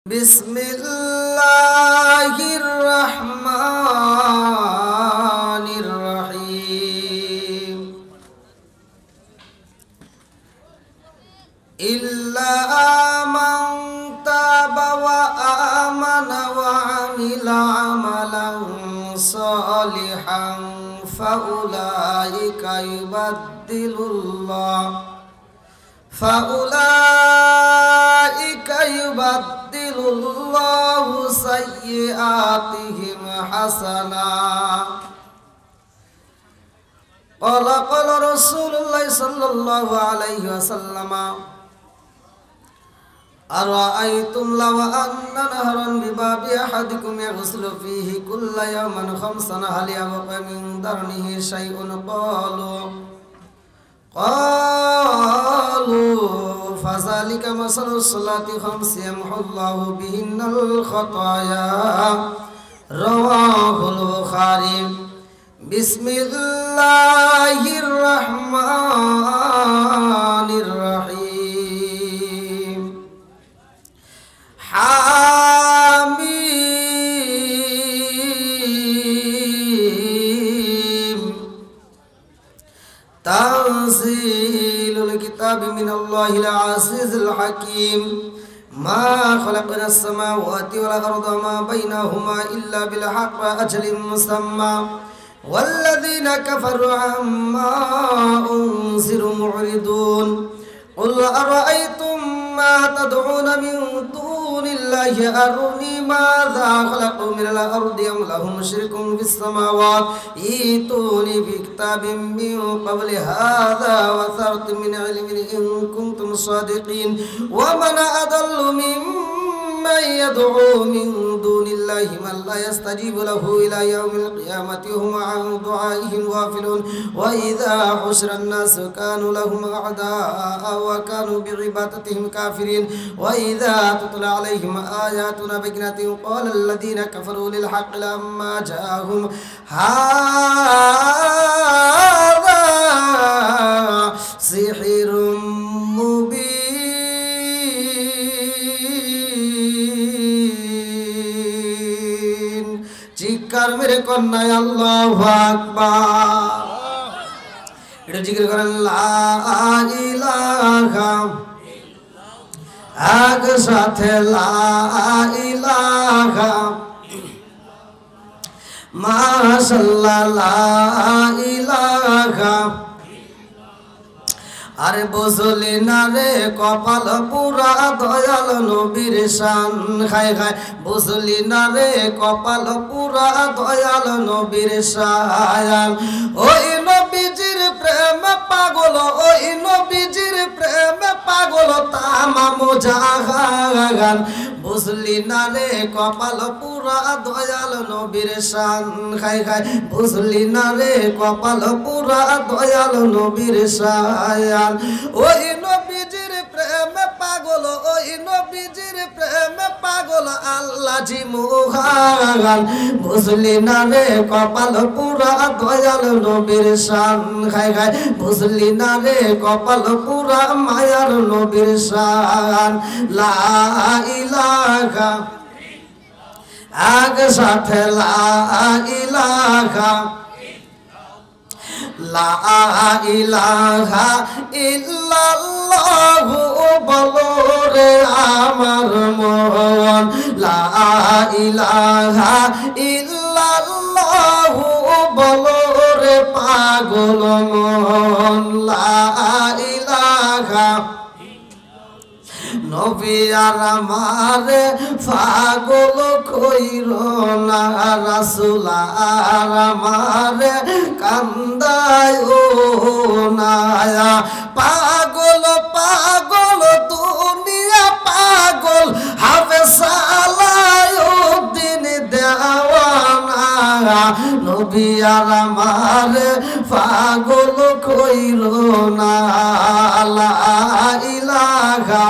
বিসমিল্লাহির রহমানির রহিম ইল্লা মান তাবা ওয়া আমানা ওয়া আমিলা আমালান সালিহান ফাউলাইকা ইউবাদদিলুল্লাহু সাইয়্যাতিহিম হাসানা ক্বালা রাসূলুল্লাহ সাল্লাল্লাহু আলাইহি ওয়াসাল্লাম আরাআইতুম লাও আন্না নাহরান বিবাবি আহাদিকুম ইয়াগসিলু ফীহি কুল্লা ইয়াওমান খামসান হাল ইয়াবকা মিন দারনিহি শাইউন قالوا فذلك مثل الصلاة خمس يمحو الله بهن الخطايا رواه البخاري بسم الله الرحمن الرحيم تنزيل الكتاب من الله العزيز الحكيم ما خلقنا السماوات والأرض ما بينهما إلا بالحق وأجل مسمى والذين كفروا عما أنذروا معرضون قل أرأيتم ما تدعون من دون الله أروني ماذا خلقوا من الأرض أم لهم شرك في السماوات ائتوني بكتاب من قبل هذا وثرت من علم إن كنتم صادقين ومن أضل ممن يدعو من دون الله من لا يستجيب له إلى يوم القيامة هم عن دعائهم غافلون وإذا حشر الناس كانوا لهم أعداء وكانوا بعبادتهم كافرين وإذا تتلى عليهم آياتنا بينات قال الذين كفروا للحق لما جاءهم هذا سحر مبين চিৎকার মেরে কন্যায় আল্লাহু আকবার এটা জিকির করেন লা ইলাহা আগ সাথে লা ইলাহা মাশাআল্লাহ লা ইলাহা আরে বুঝলি না রে কপাল পুরা দয়াল নবীর শান খায় খায় বুঝলি না রে কপাল পুরা দয়াল নবীর শান ওই নবীজির প্রেম পাগল ওই নবীজির প্রেম পাগল তামাম জাহান বুঝলি না রে কপাল পুরা দয়াল নবীর শান খায় খায় বুঝলি না রে কপাল পুরা দয়াল নবীর শান ওই নবীজির প্রেমে পাগল ওই নবীজির প্রেমে পাগল আল্লাহ জি মুহান বুঝলি না রে কপাল পুরা দয়াল নবীর শান খায় খায় বুঝলি না রে কপাল পুরা মায়ার নবীর শান লা ইলাহা আগ সাথে লা ইলাহা লা ইলাহা ইল্লাল্লাহু বলো রে আমার মন লা ইলাহা ইল্লাল্লাহু বলো রে পাগল মন লা ইলাহা নবী আর আমারে পাগল কইর না রাসূল আর আমারে কান্দায়ো না পাগল পাগল দুনিয়া পাগল হাফেজ সালাউদ্দিন দেওয়ানা নবী আর আমারে পাগল কইর না লা ইলাহা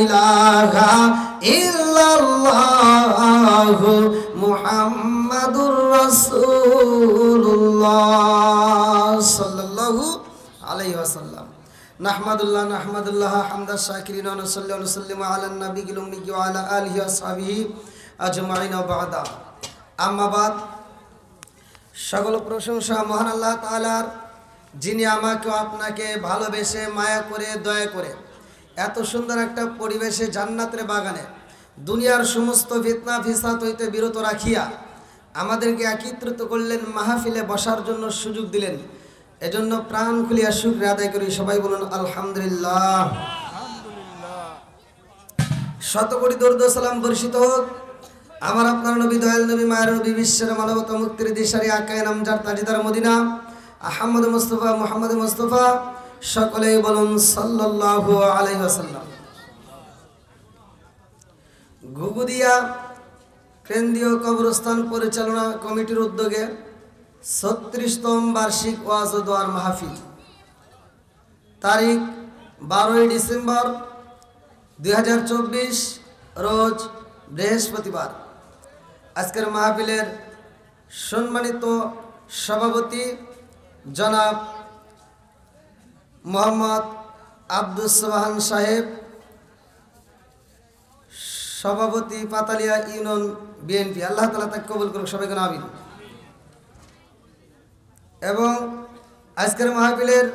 ইলাহা ইল্লাল্লাহ মুহাম্মাদুর রাসূলুল্লাহ সাল্লাল্লাহু আলাইহি ওয়াসাল্লাম। নাহমাদুল্লাহ হামদাশ শাকিরিন ওয়া নুসাল্লি ওয়া নুসাল্লিমু আলা নবিয়িল উম্মি ওয়া আলা আলিহি ওয়া আসহাবিহি আজমাইন ওয়া বা'দা। আম্মা বাদ। সকল প্রশংসা মহান আল্লাহ তাআলার, যিনি আমাকে আপনাকে ভালোবেসে মায়া করে দয়া করে এত সুন্দর একটা পরিবেশে জান্নাতের বাগানে দুনিয়ার সমস্ত ফিতনা ফিসাদ হইতে বিরত রাখিয়া আমাদেরকে একত্রিত করলেন, মাহফিলে বসার জন্য সুযোগ দিলেন। এজন্য প্রাণ খুলিয়া শুকরিয়া আদায় করি। সবাই বলুন আলহামদুলিল্লাহ। শত কোটি দরুদ ও সালাম বর্ষিত হোক আমার আপনার নবী, দয়াল নবী, মায়ের নবী, বিশ্বের মানবতা মুক্তির দিশারি আকায়ে নামজার তাজদার মদিনা আহমদ মুস্তাফা মুহাম্মদ মুস্তাফা, সকলেই বলুন সাল্লাল্লাহু আলাইহি ওয়াসাল্লাম। ঘুঘুদিয়া কেন্দ্রীয় কবরস্থান পরিচালনা কমিটির উদ্যোগে ৩৬তম বার্ষিক ওয়াজ ও দোয়ার মাহফিল, তারিখ 12ই ডিসেম্বর 2024 রোজ বৃহস্পতিবার। আজকের মাহফিলের সম্মানিত সভাপতি জনাব মোহাম্মদ আব্দুস সোবহান সাহেব, সভাপতি পাতালিয়া ইউনিয়ন বিএনপি, আল্লাহ তাআলা তাকে কবুল করুক, সবাইকে আমিন। এবং আজকের মাহফিলের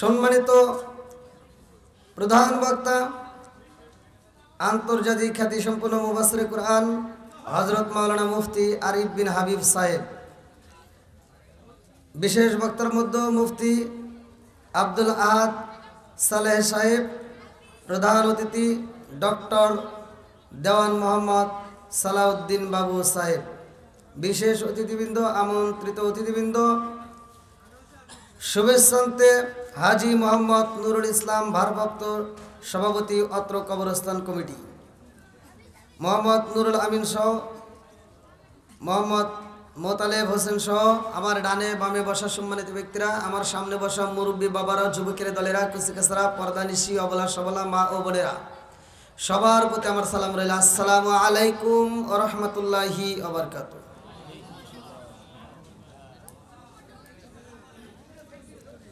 সম্মানিত প্রধান বক্তা আন্তর্জাতিক খ্যাতি সম্পন্ন মুফাসসিরে কুরআন হযরত মাওলানা মুফতি আরিফ বিন হাবিব সাহেব, বিশেষ বক্তার মধ্যে মুফতি আব্দুল আহাদ সালেহ সাহেব, প্রধান অতিথি ডক্টর দেওয়ান মোহাম্মদ সালাউদ্দিন বাবু সাহেব, বিশেষ অতিথিবৃন্দ, আমন্ত্রিত অতিথিবৃন্দ, শুভেচ্ছান্তে হাজি মোহাম্মদ নুরুল ইসলাম, ভারপ্রাপ্ত সভাপতি অত্র কবরস্থান কমিটি, মোহাম্মদ নুরুল আমিন সহ, মোহাম্মদ মোতালেব হোসেন সহ আমার ডানে বামে বসা সম্মানিত ব্যক্তিরা, আমার সামনে বসা মুরব্বী বাবারা, যুবকের দলেরা, কুচিকাছাড়া, পর্দানিশি, অবলা সবলা মা ও বোনেরা, সবার প্রতি আমার সালাম রইল। আসসালামু আলাইকুম ওয়া রাহমাতুল্লাহি ওয়া বারাকাতুহু।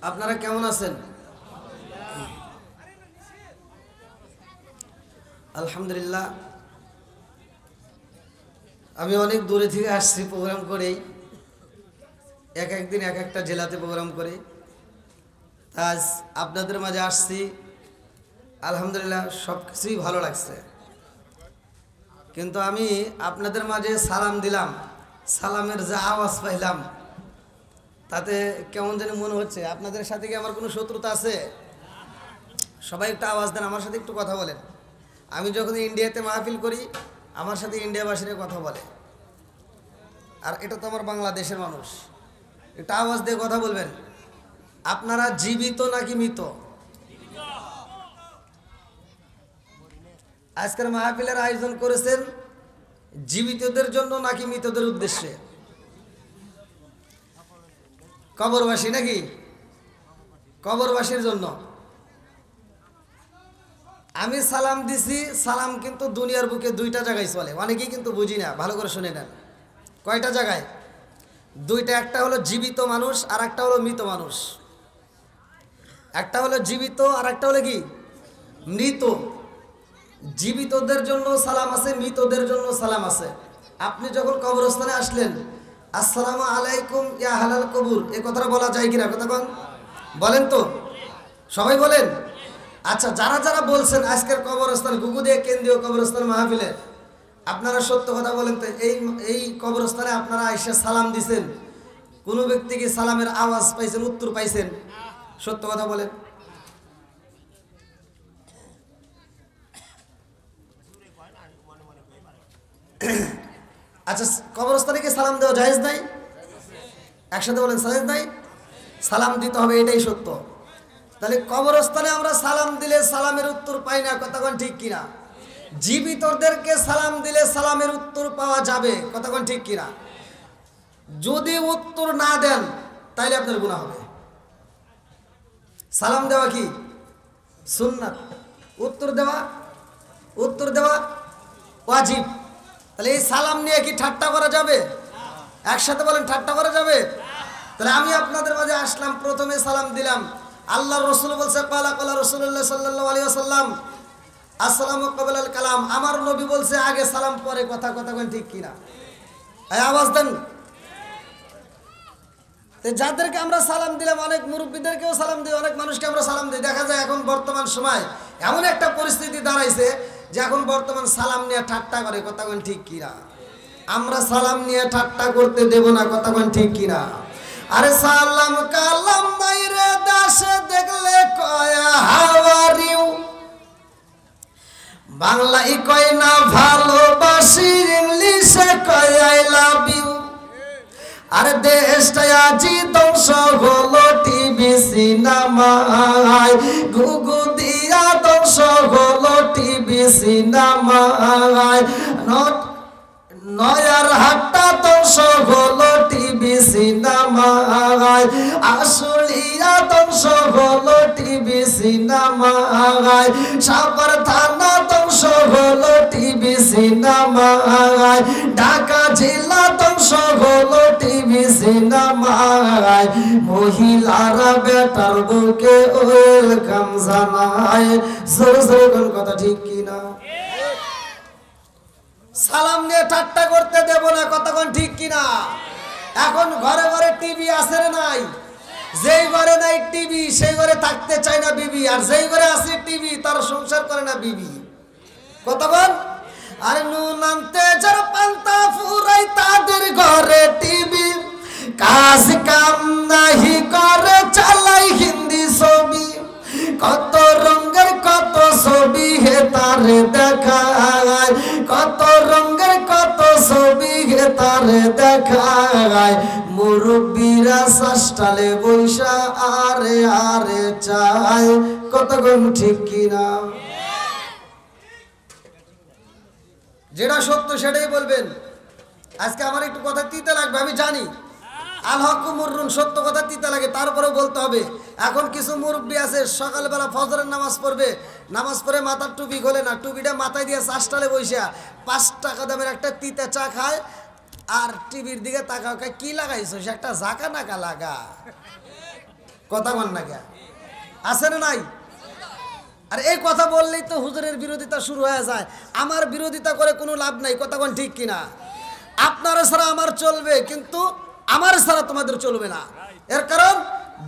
আপনারা কেমন আছেন? আলহামদুলিল্লাহ। আমি অনেক দূরে থেকে আসছি প্রোগ্রাম করেই, এক একদিন এক একটা জেলাতে প্রোগ্রাম করে, আজ আপনাদের মাঝে আসছি। আলহামদুলিল্লাহ, সব কিছুই ভালো লাগছে। কিন্তু আমি আপনাদের মাঝে সালাম দিলাম, সালামের যা আওয়াজ পাইলাম তাতে কেমন যেন মনে হচ্ছে। আপনাদের সাথে কি আমার কোনো শত্রুতা আছে? সবাই একটু আওয়াজ দেন, আমার সাথে একটু কথা বলেন। আমি যখন ইন্ডিয়াতে মাহফিল করি আমার সাথে ইন্ডিয়াবাসীরা কথা বলে, আর এটা তো আমার বাংলাদেশের মানুষ। একটু আওয়াজ দিয়ে কথা বলবেন। আপনারা জীবিত নাকি মৃত? আজকের মাহফিলের আয়োজন করেছেন জীবিতদের জন্য নাকি মৃতদের উদ্দেশ্যে? কবরবাসী নাকি? কবরবাসীর জন্য। আমি সালাম দিছি, সালাম কিন্তু দুনিয়ার বুকে দুইটা জায়গায় চলে, অনেকেই কিন্তু বুঝি না, ভালো করে শুনে নেন। কয়টা জায়গায়? দুইটা। একটা হলো জীবিত মানুষ আর একটা হলো মৃত মানুষ। একটা হলো জীবিত আর একটা হলো কি মৃত। জীবিতদের জন্য সালাম আছে, মৃতদের জন্য সালাম আছে। আপনি যখন কবরস্থানে আসলেন, আসসালামু আলাইকুম ইয়া হালাল কবুর, এই কথাটা বলা যায় কিনা? কথা বলেন তো, সবাই বলেন। আচ্ছা, যারা যারা বলছেন আজকের কবরস্থান ঘুঘুদিয়া কেন্দ্রীয় কবরস্থান মাহফিলে, আপনারা সত্য কথা বলেন তো, এই কবরস্থানে আপনারা আইসা সালাম দিছেন, কোনো ব্যক্তি কি সালামের আওয়াজ পাইছেন, উত্তর পাইছেন? সত্য কথা বলেন। আচ্ছা, কবরস্থানে কি সালাম দেওয়া জায়েজ নাই? একসাথে বলেন, জায়েজ নাই? সালাম দিতে হবে, এটাই সত্য। তাহলে কবরস্থানে আমরা সালাম দিলে সালামের উত্তর পাই না, কতক্ষণ ঠিক কিনা? জীবিতদেরকে সালাম দিলে সালামের উত্তর পাওয়া যাবে, কতক্ষণ ঠিক কিনা? যদি উত্তর না দেন তাইলে আপনার গুনাহ হবে। সালাম দেওয়া কি সুন্নাত, উত্তর দেওয়া ওয়াজিব। তাহলে এই সালাম নিয়ে কি ঠাট্টা করা যাবে? একসাথে বলেন, ঠাট্টা করা যাবে? তাহলে আমি আপনাদের মাঝে আসলাম, প্রথমে সালাম দিলাম। আল্লাহর রাসূল বলছে ক্বালা ক্বালা রাসূলুল্লাহ সাল্লাল্লাহু আলাইহি ওয়াসাল্লাম আসসালামু ক্বাবলাল কালাম। আমার নবী বলছে আগে সালাম পরে কথা। কথা কোন ঠিক কিনা? এই আওয়াজ দেন। যাদেরকে আমরা সালাম দিলাম, অনেক মুরব্বীদেরকেও সালাম দিই, অনেক মানুষকে আমরা সালাম দিই। দেখা যায় এখন বর্তমান সময় এমন একটা পরিস্থিতি দাঁড়াইছে যে এখন বর্তমান সালাম নিয়ে ঠাট্টা করে। কথা কোন ঠিক কিনা? আমরা সালাম নিয়ে ঠাট্টা করতে দেব না। কথা কোন ঠিক কিনা? আরে সালাম কালাম নাই রে দাসে দেখলে কয় হাউ আর ইউ, বাংলায় কয় না ভালোবাসি, ইংলিশে কয় আই লাভ ইউ। আরে দেশটা আজি ধ্বংস হলো টিভি সিনেমায়, গুগু দিয়া ধ্বংস হলো টিভি সিনেমায়, নয়ার হাটটা ধ্বংস হলো টিভি সিনেমায়, আশুলিয়া ধ্বংস হলো টিভি সিনেমায়, সাভার থানা ধ্বংস হলো টিভি সিনেমায়, ঢাকা জেলা ধ্বংস হলো টিভি সিনেমায়। মহিলারা বেটার বুকে ওয়েলকাম জানায়। জোরে জোরে কোন কথা ঠিক কিনা? সালাম নিয়ে ঠাট্টা করতে দেব না। কতক্ষণ ঠিক কিনা? এখন ঘরে ঘরে টিভি আছে না নাই? যেই ঘরে নাই টিভি সেই ঘরে থাকতে চায় না বিবি, আর যেই ঘরে আছে টিভি তার সংসার করে না বিবি। কতক্ষণ? আরে নুন আনতে যারা পান্তা ফুরাই তাদের ঘরে টিভি, কাজ কাম নাহি করে চালাই হিন্দি ছবি, কত রঙের কত ছবি হে তারে দেখায়, কত রঙের কত ছবি হে তারে দেখায়। মুরব্বীরা শাসটালে বৈশা আরে আরে চায়। কতক্ষণ ঠিক কিনা? যেটা সত্য সেটাই বলবেন। আজকে আমার একটু কথা তিতে লাগবে, আমি জানি। আল হকু মুররুন, সত্য কথা তিতে লাগে, তারপরেও বলতে হবে। এখন কিছু মুরব্বী আছে সকালবেলা ফজরের নামাজ পড়বে, নামাজ পড়ে মাথার টুপি খোলে না, টুপিটা মাথায় দিয়ে চাষটালে বসে 5 টাকা দামের একটা তিতা চা খায় আর টিভির দিকে তাকাও, কি লাগাইছো? সে একটা জাকা নাকা লাগা। কথা বল না কে? আছে না নাই? আর এই কথা বললেই তো হুজুরের বিরোধিতা শুরু হয়ে যায়। আমার বিরোধিতা করে কোনো লাভ নাই। কথা কোন ঠিক কিনা? আপনারা ছাড়া আমার চলবে, কিন্তু আমার ছাড়া তোমাদের চলবে না। এর কারণ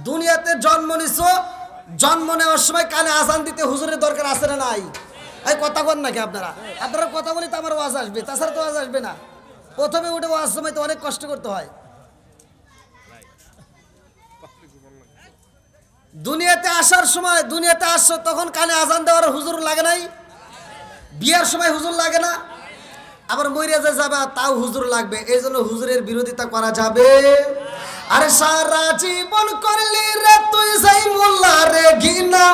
দুনিয়াতে জন্ম নিছো, জন্ম নেওয়ার সময় কানে আজান দিতে হুজুরের দরকার আছে না নাই? এই কথা বল নাকি আপনারা? আপনারা কথা বলি তো আমার ওয়াজ আসবে, তাছাড়া তো ওয়াজ আসবে না। প্রথমে উঠে ওয়াজ সময় তো অনেক কষ্ট করতে হয়। দুনিয়াতে আসার সময়, দুনিয়াতে আসছো তখন কানে আজান দেওয়ার হুজুর লাগে নাই? বিয়ার সময় হুজুর লাগে না? আবার মইরা যে যাবা তাও হুজুর লাগবে। এই জন্য হুজুরের বিরোধিতা করা যাবে? আরে সারা জীবন করলি রে তুই যাই মোল্লা রে ঘৃণা,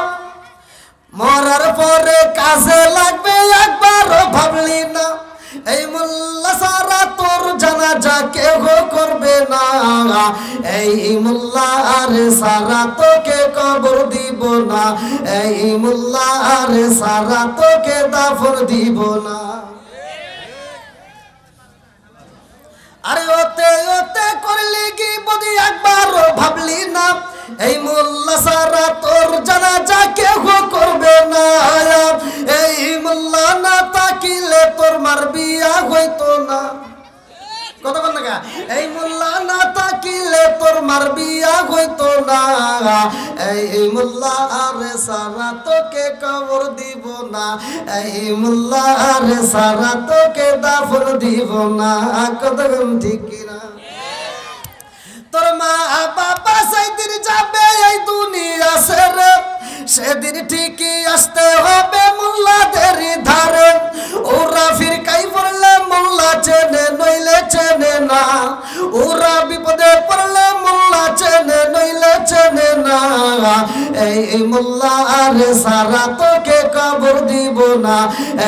মরার পরে কাজে লাগবে একবারও ভাবলি না। এই মোল্লা সারা তোর জানাজা কেউ করবে না, এই মোল্লা আরে সারা তোকে কবর দিব না, এই মোল্লা আরে সারা তোকে দাফন দিব না। আরে ওতে ওতে করলি কি বদি একবারও ভাবলি না, এই মোল্লা সারা তোর জানাজা কেউ করবে না, এই মোল্লা না তাকিলে তোর মার বিয়া হইতো না। কথা বল না? এই মোল্লা না তাকিলে তোর মার বিয়া হইতো না, এই মোল্লা আরে সারা তোকে কবর দিব না, এই মোল্লা আরে সারা তোকে দাফন দিব না। কতক্ষণ ঠিক কিনা? তোর মা বাবা সেদিন যাবে এই দুনিয়া ছেড়ে, সেদিন ঠিকই আসতে হবে মোল্লাদের ধারে। ওরা ফিরকাই পড়লে মোল্লা চেনে নইলে চেনে না, ওরা বিপদে পড়লে মোল্লা চেনে নইলে চেনে না, এই মোল্লা আরে সারা তোকে কবর দিব না,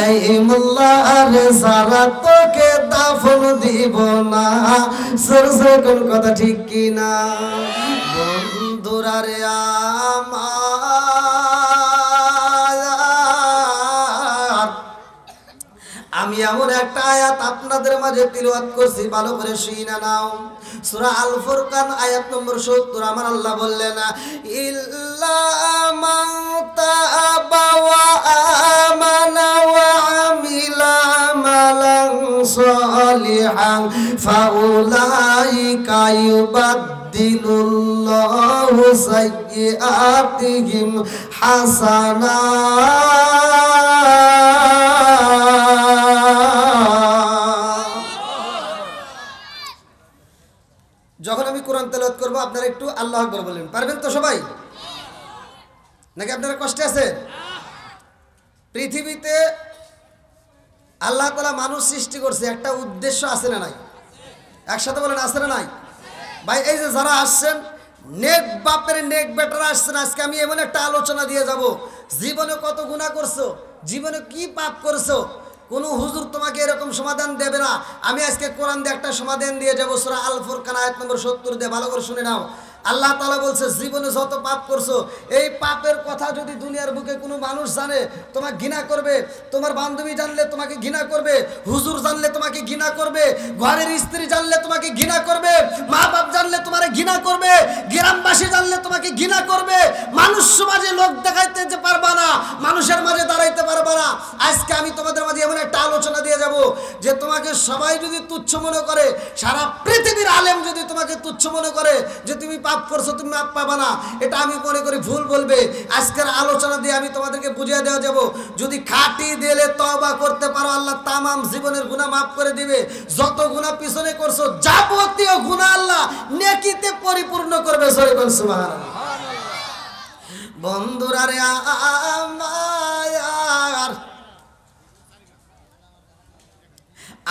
এই মোল্লা আরে সারা তোকে দাফন দিব না। সরসে কোন কথা ঠিক কিনা? বন্ধুরা রে আমার, আমি এমন একটা একটা আয়াত আপনাদের মাঝে তিলাওয়াত করছি, ভালো করে শুনে নাও। সূরা আল ফুরকান আয়াত নম্বর 70 আমার আল্লাহ বললেন, ইল্লা মান তাআবা ওয়া আমানা ওয়া আমিলা আমালান সালিহান ফাউলাইকা ইউবাদদিলুল্লাহু সাইয়্যাতিহিম হাসানাত। যখন আমি কোরআন তেলাওয়াত করব আপনারা একটু আল্লাহু আকবার বলবেন, পারবেন তো সবাই? নাকি আপনারা কষ্টে আছে? পৃথিবীতে আল্লাহ তাআলা মানুষ সৃষ্টি করছে, একটা উদ্দেশ্য আছে না নাই? একসাথে বলেন, আছে না নাই? ভাই এই যে যারা আসছেন, নেক বাপের নেক বেটারা আসছেন, আজকে আমি এমন একটা আলোচনা দিয়ে যাব, জীবনে কত গুনাহ করছো, জীবনে কি পাপ করছো, কোন হুজুর তোমাকে এরকম সমাধান দেবে না। আমি আজকে কোরআন দিয়ে একটা সমাধান দিয়ে যাব। সূরা আল ফুরকান আয়াত নম্বর 70 দিয়ে ভালো করে শুনে নাও। আল্লাহ তাআলা বলছে, জীবনে যত পাপ করছো, এই পাপের কথা যদি দুনিয়ার বুকে কোনো মানুষ জানে তোমাকে ঘৃণা করবে, তোমার বান্ধবী জানলে তোমাকে ঘৃণা করবে, হুজুর জানলে তোমাকে ঘৃণা করবে, ঘরের স্ত্রী জানলে তোমাকে ঘৃণা করবে, মা বাপ জানলে তোমারে ঘৃণা করবে, গ্রামবাসী জানলে তোমাকে ঘৃণা করবে, মানুষ সমাজে লোক দেখাইতে যে পারবা না, মানুষের মাঝে দাঁড়াইতে পারবা না। আজকে আমি তোমাদের মাঝে এমন একটা আলোচনা দিয়ে যাব যে তোমাকে সবাই যদি তুচ্ছ মনে করে, সারা পৃথিবীর আলেম যদি তোমাকে তুচ্ছ মনে করে যে তুমি পাপ করছো, তুমি মাপ পাবা না, এটা আমি মনে করি ভুল বলবে। আজকের আলোচনা দিয়ে আমি তোমাদেরকে বুঝিয়ে দেওয়া যাব, যদি খাঁটি দিলে তওবা করতে পারো, আল্লাহ তামাম জীবনের গুনাহ মাফ করে দিবে। যত গুনাহ পিছনে করছো, যাবতীয় গুনাহ আল্লাহ নেকিতে পরিপূর্ণ করবে। সুবহানাল্লাহ। বন্ধুরা রে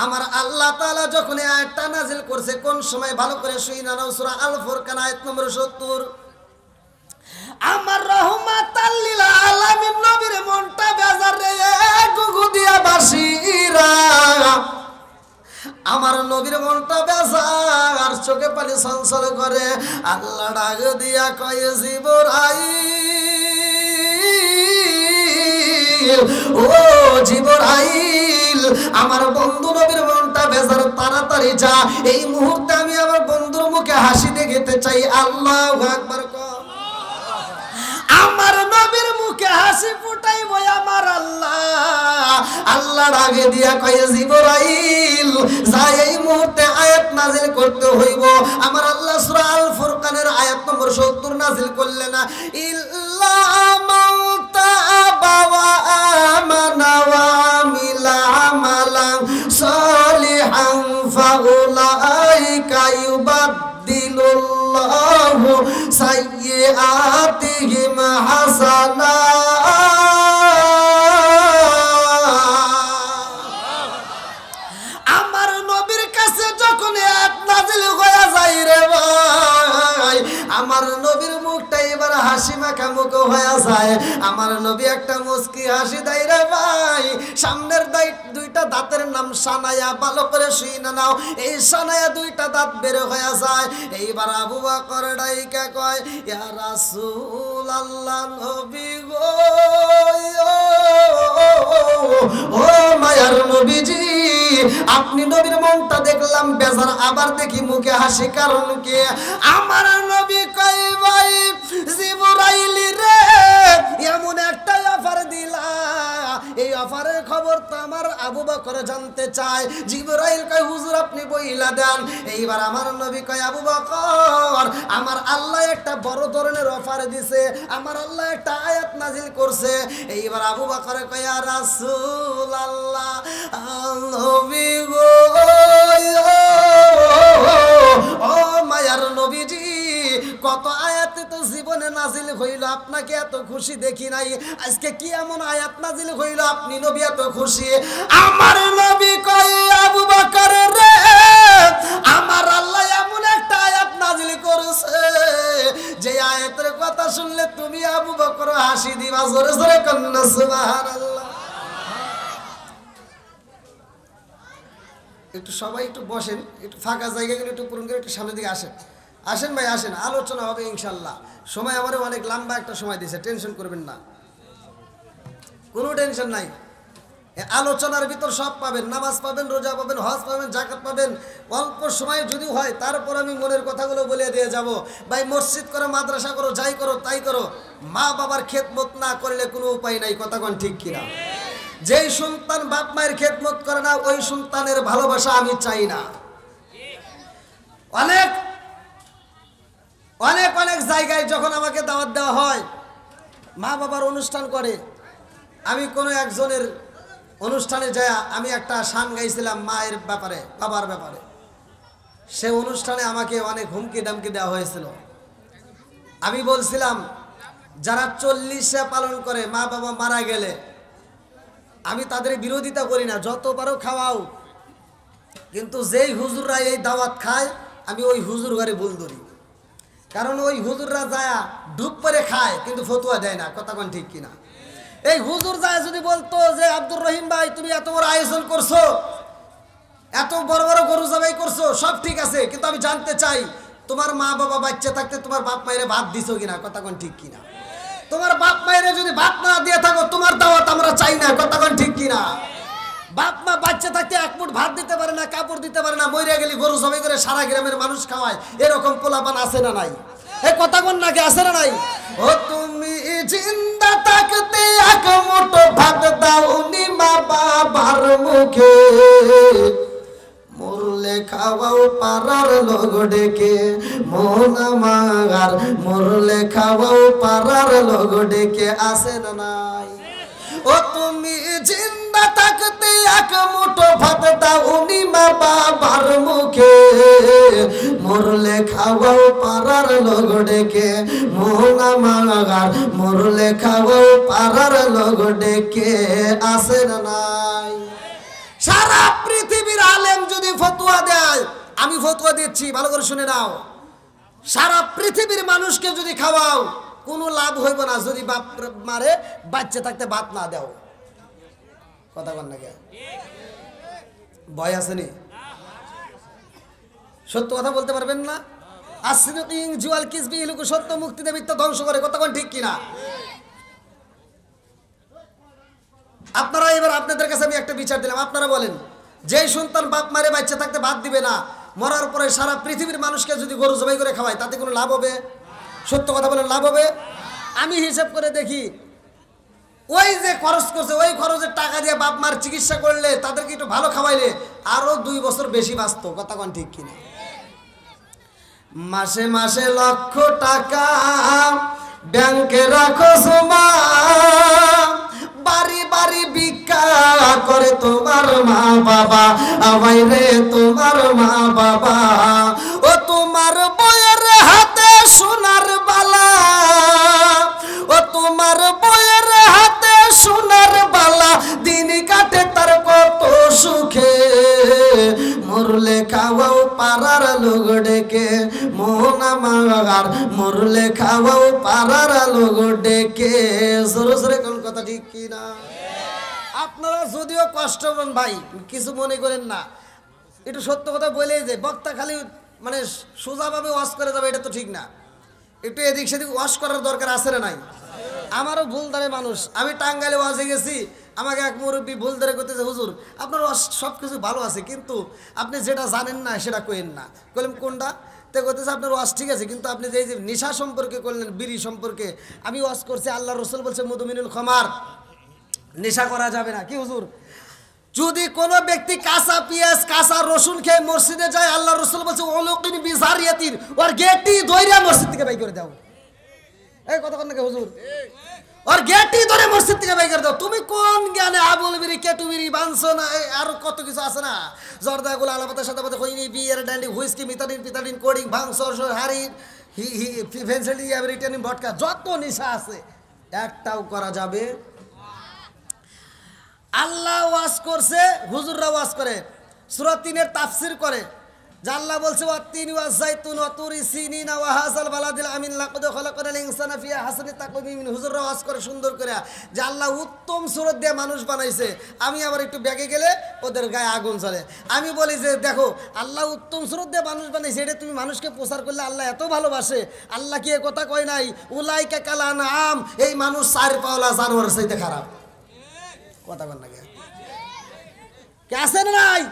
আমার আল্লাহ তাআলা যখন এই আয়াতটা নাযিল করছে, কোন সময় ভালো করে শুই না নাও। সূরা আল ফুরকান আয়াত নম্বর 70। আমার রহমাতাল লিল আলামিন নবীর মনটা বেজার রে গুগু দিয়া বাসিরা, আমার নবীর মনটা বেজার, চোখে পানি সলসল করে। আল্লাহ ডাক দিয়া কয়, জিবরাইল, ও জিবরাইল, আমার বন্ধু নবীর মনটা বেজার, তাড়াতাড়ি যা, এই মুহূর্তে আমি আমার বন্ধুর মুখে হাসি দেখতে চাই। আল্লাহু আকবার। আমার নবীর মুখে হাসি ফুটাইব আমার আল্লাহ। আল্লাহ ডাকে দিয়া কয়, জিবরাইল যা, এই মুহূর্তে আয়াত নাযিল করতে হইব। আমার আল্লাহ সূরা আল ফুরকানের আয়াত নম্বর 70 নাযিল করলেন, ইল্লা মান তাআবা ওয়া আমানা ওয়া আমিলা আমালান সালিহান ফাউলাইকা ইউবাদদিলুল্লাহু সাইয়্যাতিহিম হাসানাত। আমার নবীর কাছে যখন আয়াত নাযিল হয়ে যায় রে ভাই, আমার নবীর মুখটা এবার হাসি মাখা মুখ হয়ে যায়। আমার নবী একটা মুস্কি হাসি দেয় রে ভাই। সামনের দুইটা দাঁতের নাম সানায়া, ভালো করে শুনে নাও। এই সানায়া দুইটা দাঁত বের হয়ে যায়। এইবার আবু বকর ডাইকা কয়, ইয়া রাসূলুল্লাহ, নবী গো, ও মায়ার নবীজি, আপনি নবীর মনটা দেখলাম বেজার, আবার দেখি মুখে হাসি, কারণ কি? আমার নবী কয়, ভাই জিবরাইল রে, এমন একটা অফার দিলা, এই অফারের খবর তো আমার আবু বকর জানতে চায়। জিবরাইল কয়, হুজুর আপনি বইলা দেন। এইবার আমার নবী কয়, আবু বকর, আমার আল্লাহ একটা বড় ধরনের অফার দিছে, আমার আল্লাহ একটা আয়াত নাযিল করছে। এইবার আবু বকর কয়, ইয়া রাসূলুল্লাহ, নবী গো, ও মায়ার নবীজি, কত আয়াতে তো জীবনে নাযিল হইল, আপনাকে এত খুশি দেখি নাই, আজকে কি এমন আয়াত নাযিল হইল আপনি নবী এত খুশি? আমার নবী কয়, আবু বকর রে, আমার আল্লাহ এমন একটা আয়াত নাযিল করেছে, যে আয়াতের কথা শুনলে তুমি আবু বকর হাসি দিবা। জোরে জোরে কন্না সুবহানাল্লাহ। একটু সবাই একটু বসেন, একটু ফাঁকা জায়গাগুলো একটু পূরণ করে একটু সামনের দিকে আসেন। আসেন ভাই, আসেন, আলোচনা হবে ইনশাল্লাহ। সময় আমারও অনেক লম্বা একটা সময় দিয়েছে, টেনশন করবেন না, কোনো টেনশন নাই। আলোচনার ভিতর সব পাবেন, নামাজ পাবেন, রোজা পাবেন, হজ পাবেন, যাকাত পাবেন। অল্প সময় যদি হয় তারপর আমি মনের কথাগুলো বলে দিয়ে যাব। ভাই মসজিদ করো, মাদ্রাসা করো, যাই করো তাই করো, মা বাবার খেদমত না করলে কোনো উপায় নাই। কথা কোন ঠিক কিনা? যেই সন্তান বাপ মায়ের খেদমত করে না ওই সন্তানের ভালোবাসা আমি চাই না। অনেক অনেক অনেক জায়গায় যখন আমাকে দাওয়াত দেওয়া হয়, মা বাবার অনুষ্ঠান করে, আমি কোনো একজনের অনুষ্ঠানে যায় আমি একটা শান গাইছিলাম মায়ের ব্যাপারে, বাবার ব্যাপারে। সে অনুষ্ঠানে আমাকে অনেক হুমকি দামকি দেওয়া হয়েছিল। আমি বলছিলাম যারা 40 পালন করে মা বাবা মারা গেলে, আমি তাদের বিরোধিতা করি না, যত পারো খাওয়াও, কিন্তু যেই হুজুররা এই দাওয়াত খায় আমি ওই হুজুর ঘরে ভুল ধরি। কারণ ওই হুজুররা যায় ডুব করে খায় কিন্তু ফতুয়া দেয় না। কথা কোন ঠিক কিনা? এই হুজুর যায় যদি বলতো যে আব্দুর রহিম ভাই তুমি এত বড় আয়োজন করছো, এত বড় বড় গরু জবাই করছো, সব ঠিক আছে, কিন্তু আমি জানতে চাই তোমার মা বাবা বাচ্চা থাকতে তোমার বাপ মায়ের ভাত দিছো কিনা। কথা কোন ঠিক কিনা? তোমার বাপ মায়ের যদি ভাত না দিয়ে থাকো তোমার দাওয়াত আমরা চাই না। কথা কোন ঠিক কিনা? বাপ মা বাচ্চা থাকতে এক মুঠ ভাত দিতে পারে না, কাপড় দিতে পারে না, মরে গেলে গরু জবাই করে সারা গ্রামের মানুষ খাওয়ায়, এরকম পোলাপান আছে না নাই? এই কথা কোন নাকি আছে না নাই? ও তুমি জিন্দা থাকতে এক মুঠো ভাত দাওনি মা বাবার মুখে, মরলে খাওয়াও পাড়ার লোক ডেকে, মন আমার মরলে খাওয়াও পাড়ার লোক ডেকে, আছে না নাই? ও তুমি জিন্দা থাকতে এক মুঠো ভাত দাওনি মা বাবার মুখে, মরলে খাওয়াও পাড়ার লোক ডেকে, মন আমার মরলে খাওয়াও পাড়ার লোক ডেকে, আছে না নাই? সারা পৃথিবীর আলেম যদি ফতোয়া দেয়, আমি ফতোয়া দিচ্ছি ভালো করে শুনে নাও, সারা পৃথিবীর মানুষকে যদি খাওয়াও কোনো লাভ হইব না যদি বাপ মারে বাচ্চা থাকতে ভাত না দাও। কথা বল না, ভয় আসেনি? সত্য কথা বলতে পারবেন না? আসিন জুয়াল কিসবি ইলুকু, সত্য মুক্তি দেবে, মিথ্যা ধ্বংস করে। কথা কোন ঠিক কিনা? আপনারা এবার আপনাদের কাছে আমি একটা বিচার দিলাম, আপনারা বলেন, যেই সন্তান বাপ মারে বাচ্চা থাকতে ভাত দিবে না, মরার পরে সারা পৃথিবীর মানুষকে যদি গরু জবাই করে খাওয়ায় তাতে কোনো লাভ হবে? সত্য কথা বলেন, লাভ হবে? আমি হিসাব করে দেখি ওই যে খরচ করছে ওই খরচের টাকা দিয়ে বাপ মার চিকিৎসা করলে, তাদেরকে একটু ভালো খাওয়াইলে আরো 2 বছর বেশি বাঁচত। কথা কোন ঠিক কিনা? মাসে মাসে লক্ষ টাকা ব্যাংকে রাখো জমা, বাড়ি বাড়ি ভিক্ষা করে তোমার মা বাবা, আমায় রে তোমার মা বাবা। ও তোমার বউয়ের হাতে সোনার বালা, ও তোমার বউয়ের হাতে সোনার বালা, দিন কাটে তার কত সুখে, মরলে খাওয়াও পাড়ার লোক ডেকে, মন আমার মরলে খাওয়াও পাড়ার লোক ডেকে। সরে সরে কোন কথা ঠিক কিনা? আপনারা যদিও কষ্ট পান ভাই, কিছু মনে করেন না, একটু সত্য কথা বলেই যে বক্তা খালি মানে সোজাভাবে ওয়াশ করে যাবে এটা তো ঠিক না, একটু এদিক সেদিক ওয়াশ করার দরকার আছে না নাই? আমারও ভুল ধরে মানুষ, আমি টাঙ্গাইলে ওয়াজে গেছি, আমাকে এক মুরব্বী ভুল ধরে করতেছে, হুজুর আপনার সব কিছু ভালো আছে কিন্তু আপনি যেটা জানেন না সেটা কইেন না। বললাম কোনটা? তো করতেছে আপনার ওয়াজ ঠিক আছে কিন্তু আপনি যে নেশা সম্পর্কে করলেন, বিড়ি সম্পর্কে, আমি ওয়াজ করছি আল্লাহ রসুল বলছে মুদমিনুল খমার, নেশা করা যাবে না। কি হুজুর? যদি কোনো ব্যক্তি কাঁচা পেঁয়াজ কাঁচা রসুন খেয়ে মসজিদে যায়, আল্লাহ রসুল বলছে ওলুকিন বিজারিয়াতিন, ওর গেটটি দইরা মসজিদ থেকে বাই করে দাও। এই কথা কন নাকি হুজুর? ওর গেটটি ধরে মসজিদ থেকে বাই করে দাও। তুমি কোন জ্ঞানে আবুল বিড়ি কেটুবিড়ি বানছো না, আর কত কিছু আছে না, জর্দা গুলো আলাপাতা সাদা পাতা খইনি বিয়ার ডান্ডি হুইস্কি মিতাডিন পিতাডিন কোডিং ভাং সরসর হারি ফেন্সেলি রিটার্নিং ভটকা, যত নেশা আছে একটাও করা যাবে। আল্লাহ ওয়াজ করছে, হুজুররা ওয়াজ করে, সূরা ৩-এর তাফসীর করে, যে আল্লাহ বলছে ওয়াত-তিনি ওয়াজ-যাইতুন ওয়া তুরি সিনিনা ওয়া হাযাল বালাদিল আমিন লাকাদ খালাকনাল ইনসানা ফি আহসানি তাকওয়িম। হুজুররা ওয়াজ করে সুন্দর করে যে আল্লাহ উত্তম সুরত দিয়ে মানুষ বানাইছে। আমি আবার একটু ব্যাগে গেলে ওদের গায়ে আগুন জ্বলে। আমি বলি যে দেখো আল্লাহ উত্তম সুরত দিয়ে মানুষ বানাইছে, এটা তুমি মানুষকে প্রচার করলে আল্লাহ এত ভালোবাসে। আল্লাহ কি এ কথা কয় নাই উলাইকা কাল আনআম, এই মানুষ 4 পাওলা জানোয়ারের চাইতে খারাপ। কথা বল না? কে আছে না নাই?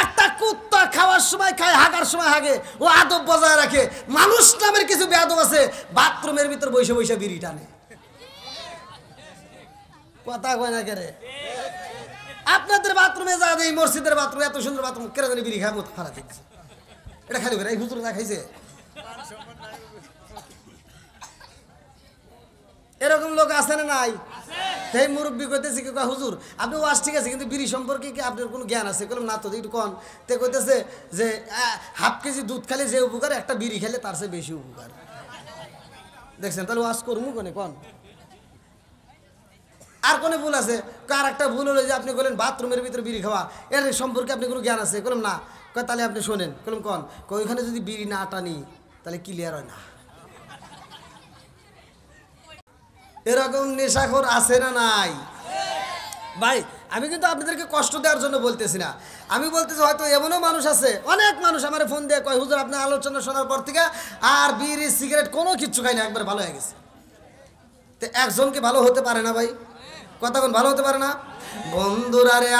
একটা কুত্তা খাওয়ার সময় খায়, হাগার সময় হাগে, ও আদব বজায় রাখে। মানুষ নামের কিছু বেয়াদব আছে, বাথরুমের ভিতর বসে বসে বিড়ি টানে। কথা কয় না কেরে? আপনাদের বাথরুমে যা দেয়, মসজিদের বাথরুম এত সুন্দর বাথরুম, কেন জানি বিড়ি খাবো খারাপ দিচ্ছে। এটা খালি করে এই হুজুর না খাইছে? এরকম লোক আছে না নাই? সেই মুরব্বী কইতেছে কি, হুজুর আপনি ওয়াজ ঠিক আছে, কিন্তু বিড়ি সম্পর্কে কি আপনার কোনো জ্ঞান আছে? বললাম না তো, একটু কন। তে কইতেছে যে হাফ কেজি দুধ খেলে যে উপকার, একটা বিড়ি খেলে তার চেয়ে বেশি উপকার। দেখছেন? তাহলে ওয়াজ করবো কোনে কন? আর কোনে ভুল আছে? কার একটা ভুল হলো যে আপনি বলেন বাথরুমের ভিতরে বিড়ি খাওয়া, এর সম্পর্কে আপনি কোনো জ্ঞান আছে? বললাম না। কয় তাহলে আপনি শোনেন। বললাম কন। ওইখানে যদি বিড়ি না টানি তাহলে ক্লিয়ার হয় না। এরকম নেশাখোর আছে না নাই? ভাই আমি কিন্তু আপনাদেরকে কষ্ট দেওয়ার জন্য বলতেছি না, আমি বলতেছি হয়তো এমনও মানুষ আছে, অনেক মানুষ আমার ফোন দিয়ে কয় হুজুর আপনার আলোচনা শোনার পর থেকে আর বিড়ি সিগারেট কোনো কিচ্ছু খাই না, একবার ভালো হয়ে গেছে। তো একজনকে ভালো হতে পারে না ভাই? কতক্ষণ ভালো হতে পারে না? বন্ধুরা রে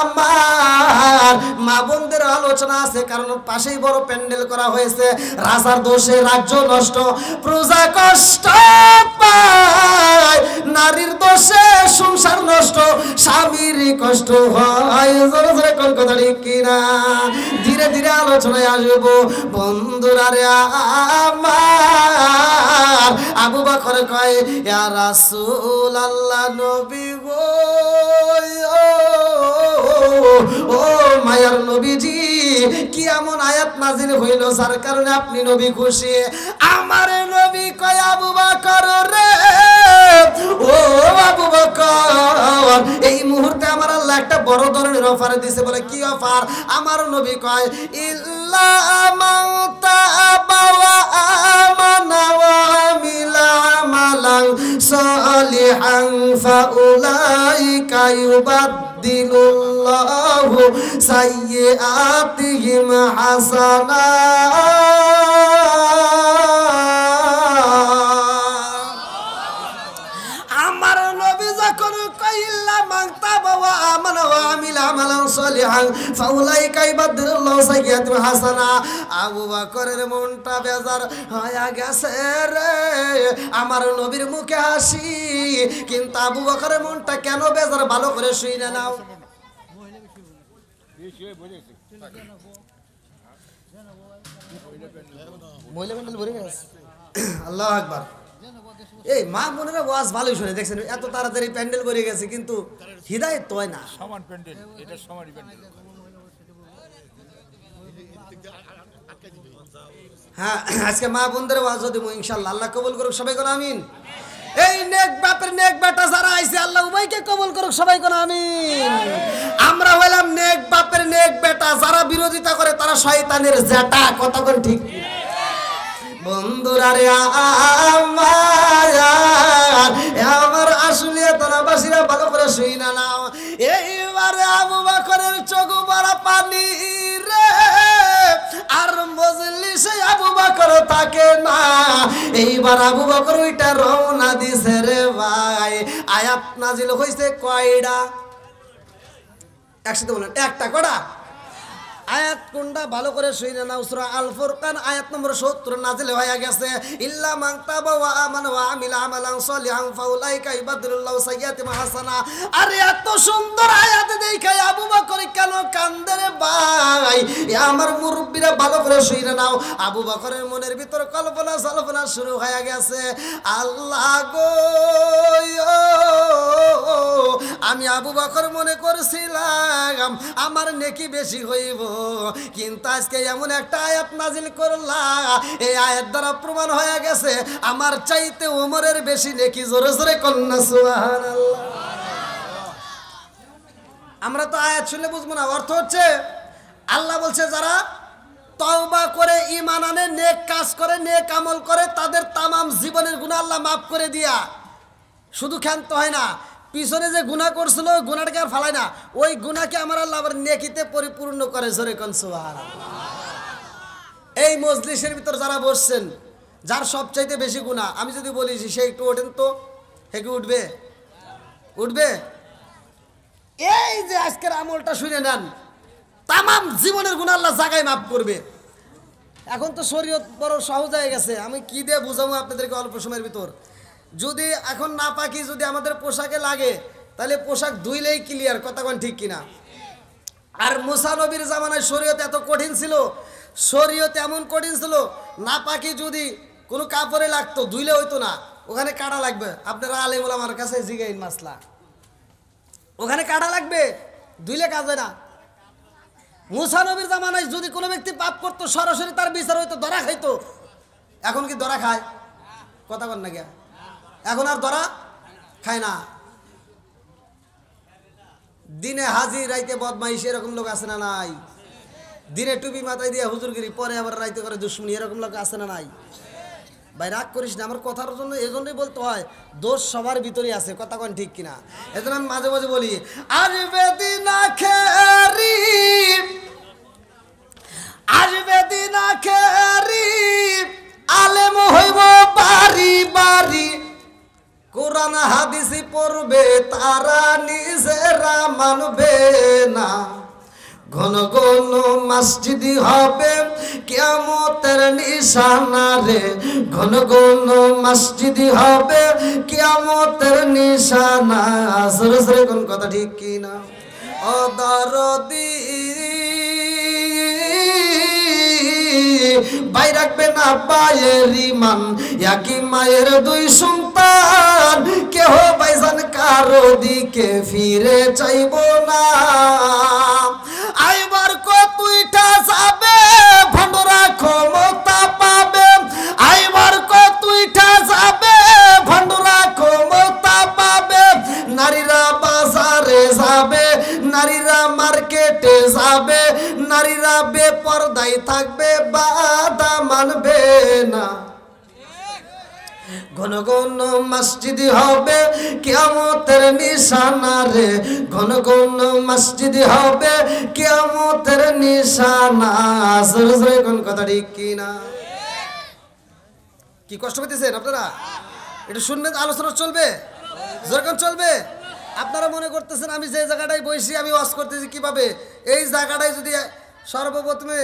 আমার, মা বোনদের আলোচনা আছে, কারণ পাশেই বড় প্যান্ডেল করা হয়েছে। রাজার দোষে রাজ্য নষ্ট, প্রজা কষ্ট পায়, নারীর দোষে সংসার নষ্ট, স্বামীর কষ্ট হয়। জোরে জোরে কোন কথা ঠিক কিনা? ধীরে ধীরে আলোচনায় আসবো। বন্ধুরা রে আমার, আবু বকর কয় ইয়া রাসূলুল্লাহ, নবী গো, ও মায়ার নবীজি, কি এমন আয়াত নাযিল হইল যার কারণে আপনি নবী খুশি? আমারে নবী কয় আবু বকর রে, ও আবু বকর, এই মুহূর্তে আমার আল্লাহ একটা বড় ধরনের অফার দিয়েছে। বলে কি অফার? আমার নবী কয় ইল্লা মান তাবা ওয়া আমানা ওয়া আমিলা আমালান সালিহান ফাউলাইকা ইউবাদদিলুল্লাহু সাইয়্যাতিহিম হাসানাত। আমার নবী যখন কইলা মান তাবা ওয়া আমানা ওয়া আমিলা আমালান সালিহান ফাউলাইকা ইউবাদদিলুল্লাহু সাইয়্যাতিহিম হাসানা, আবু বকরের মনটা বেজার হয়ে গেছে রে। আমার নবীর মুখে হাসি, কিন্তু আবু বকরের মনটা কেন বেজার? ভালো করে শুনে নাও। মহিলা প্যান্ডেল ভরে গেছে। আল্লাহু আকবার। এই মা বোনেরা ওয়াজ ভালোই শুনে, দেখছেন এত তাড়াতাড়ি প্যান্ডেল ভরে গেছে, কিন্তু হিদায়াত তো হয় না। সমান প্যান্ডেল, এটা সমানই প্যান্ডেল। হ্যাঁ, আজকে মা বোনদের ওয়াজ দিব ইনশাআল্লাহ, আল্লাহ কবুল করুক, সবাই কোন আমিন। এই নেক বাপের নেক বেটা যারা আইছে, আল্লাহ উভয়কে কবুল করুক, সবাই কোন আমিন। আমরা হইলাম নেক বাপের নেক বেটা, যারা বিরোধিতা করে তারা শয়তানের জেটা। কথা কোন ঠিক? বন্ধুরা রে আমার আসলে তারাবাসীরা ভালো করে শুই না নাও। এইবারে আবু বকরের চোখ বড় পানি রে, আর মজলিসে আবু বকর থাকে না। এইবার আবু বকর ওইটা রওনা দিছে রে ভাই। আয়াত নাজিল হইছে কয়টা? একসাথে বলেন, একটা। কটা আয়াত কোনটা? ভালো করে শুনে নাও। সূরা আল ফুরকান আয়াত নম্বর 70 নাজিল হয়ে গেছে। ইল্লা মান তাবা ওয়া আমানা ওয়া আমিলা আমালান সালিহান ফাউলাইকা ইবাদুল্লাহু সাইয়্যাতিহিম হাসানা। আরে এত সুন্দর আয়াত দেখাই আবু বকর কেন কান্দে রে ভাই? আমার মুরব্বিরা ভালো করে শুনে নাও। আবু বকরের মনের ভিতর কল্পনা সল্পনা শুরু হয়ে গেছে। আল্লাহ গো, আমি আবু বকর মনে করছিলাম আমার নেকি বেশি হইব, কিন্তু আজকে এমন একটা আয়াত নাজিল করলা, এই আয়াত দ্বারা প্রমাণ হয়ে গেছে আমার চাইতে ওমরের বেশি নেকি। জোরে জোরে কন্যা সুবহানাল্লাহ। আমরা তো আয়াত শুনলে বুঝবো না, অর্থ হচ্ছে আল্লাহ বলছে যারা তওবা করে ঈমান আনে, নেক কাজ করে, নেক আমল করে, তাদের তামাম জীবনের গুনাহ আল্লাহ মাফ করে দিয়া। শুধু ক্ষান্ত হয় না, পিছনে যে গুনাহ করছিল ওই গুনাহটাকে আর ফালায় না, ওই গুনাহকে আমার আল্লাহ আবার নেকিতে পরিপূর্ণ করে। জোরে কোন সুবহানাল্লাহ। এই মজলিসের ভিতর যারা বসছেন, যার সবচাইতে বেশি গুনাহ, আমি যদি বলি সে একটু ওঠেন তো, হে কি উঠবে? উঠবে? এই যে আজকের আমলটা শুনে নেন, তামাম জীবনের গুনাহ আল্লাহ জায়গায় মাফ করবে। এখন তো শরীয়ত বড় সহজ হয়ে গেছে, আমি কি দিয়ে বোঝাবো আপনাদেরকে অল্প সময়ের ভিতর। যদি এখন না পাকি যদি আমাদের পোশাকে লাগে তাহলে পোশাক ধুইলেই ক্লিয়ার, কথা কোন ঠিক কিনা? আর মুসা নবীর জামানায় শরীয়ত এত কঠিন ছিল, শরীয়ত এমন কঠিন ছিল, না পাকি যদি কোনো কাপড়ে লাগতো ধুইলে হইতো না, ওখানে কাটা লাগবে। আপনারা আলেম ওলামার কাছে জিগাইন মাসলা, ওখানে কাটা লাগবে, ধুইলে কাজ হয় না। মুসা নবীর জামানায় যদি কোনো ব্যক্তি পাপ করতো সরাসরি তার বিচার হইতো, ধরা খাইতো। এখন কি ধরা খায়? কথা বল না গিয়া, এখন আর ধরা খায় না। দিনে হাজির রাইতে বদমাইশ এরকম লোক আছে না নাই? দিনে টুপি মাথায় দিয়ে হুজুরগিরি, পরে আবার রাইতে করে দুশ্মনী, এরকম লোক আছে না নাই? ভাই রাগ করিস না, আমার কথার জন্য এই জন্যই বলতে হয়, দোষ সবার ভিতরেই আছে, কথা কোন ঠিক কিনা? এজন্য আমি মাঝে মাঝে বলি, আসবে দিন আখেরি, আসবে দিন আখেরি, আলেম হইব বাড়ি বাড়ি, কোরআন হাদিস পড়বে তারা নিজেরা মানবে না, ঘন ঘন মসজিদি হবে কিয়ামতের নিশানা রে, ঘন ঘন মসজিদি হবে কিয়ামতের নিশানা। সরে সরে কোন কথা ঠিক কি না? ও দরদি ভাই রাখবে না পায়ের ইমান, একই মায়ের দুই সন্তান, কেহ ভাইজান কারো দিকে ফিরে চাইব না। আইবার কতইটা যাবে ভণ্ডরা ক্ষমতা পাবে, আইবার কতইটা যাবে ভণ্ডরা ক্ষমতা পাবে, নারীরা বাজারে যাবে, নারীরা মার্কেটে যাবে, নারীরা বেপরদায় থাকবে, বাধা মানবে না, ঘন ঘন মসজিদ হবে কিয়ামতের নিশানা রে, ঘন ঘন মসজিদ হবে কিয়ামতের নিশানা। জোরে জোরে কোন কথা ঠিক কিনা? কি কষ্ট পেতেছেন আপনারা? এটা শুনবেন, আলোচনা চলবে, যেরকম চলবে। আপনারা মনে করতেছেন আমি যে জায়গাটায় বসি আমি ওয়াজ করতেছি কিভাবে, এই জায়গাটায় যদি সর্বপ্রথমে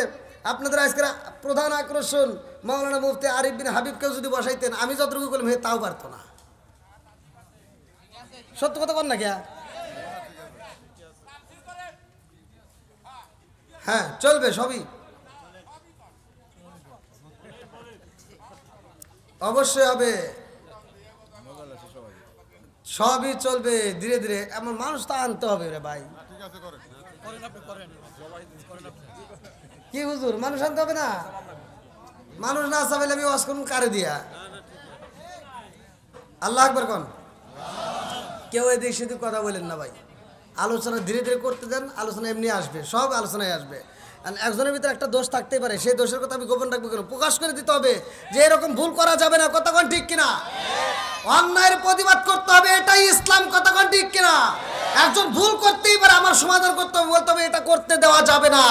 আপনাদের আজকের প্রধান আকর্ষণ মাওলানা মুফতি আরিফ বিন হাবিবকেও যদি বসাইতেন, আমি যতটুকু করলাম হে তাও পারতো না। সত্য কথা কর না কে? হ্যাঁ চলবে, সবই অবশ্যই হবে, সবই চলবে ধীরে ধীরে। এমন মানুষ তা আনতে হবে রে ভাই। কি হুজুর মানুষ আনতে হবে না? মানুষ না চাইলে আমি ওয়াজ করুন কারে দিয়া? আল্লাহ আকবার কোন। কেউ এদিক সেদিক কথা বলেন না ভাই, আলোচনা ধীরে ধীরে করতে দেন, আলোচনা এমনি আসবে, সব আলোচনায় আসবে। একজনের ভিতরে একটা দোষ থাকতেই পারে, সেই দোষের কথা আমি গোপন রাখবো কেন? প্রকাশ করে দিতে হবে যে এরকম ভুল করা যাবে না, কথা কোন ঠিক কিনা? অন্যায়ের প্রতিবাদ করতে হবে, এটাই ইসলাম, কথা কোন ঠিক কিনা? একজন ভুল করতেই পারে, আমার সমাধান করতে হবে, বলতে হবে এটা করতে দেওয়া যাবে না।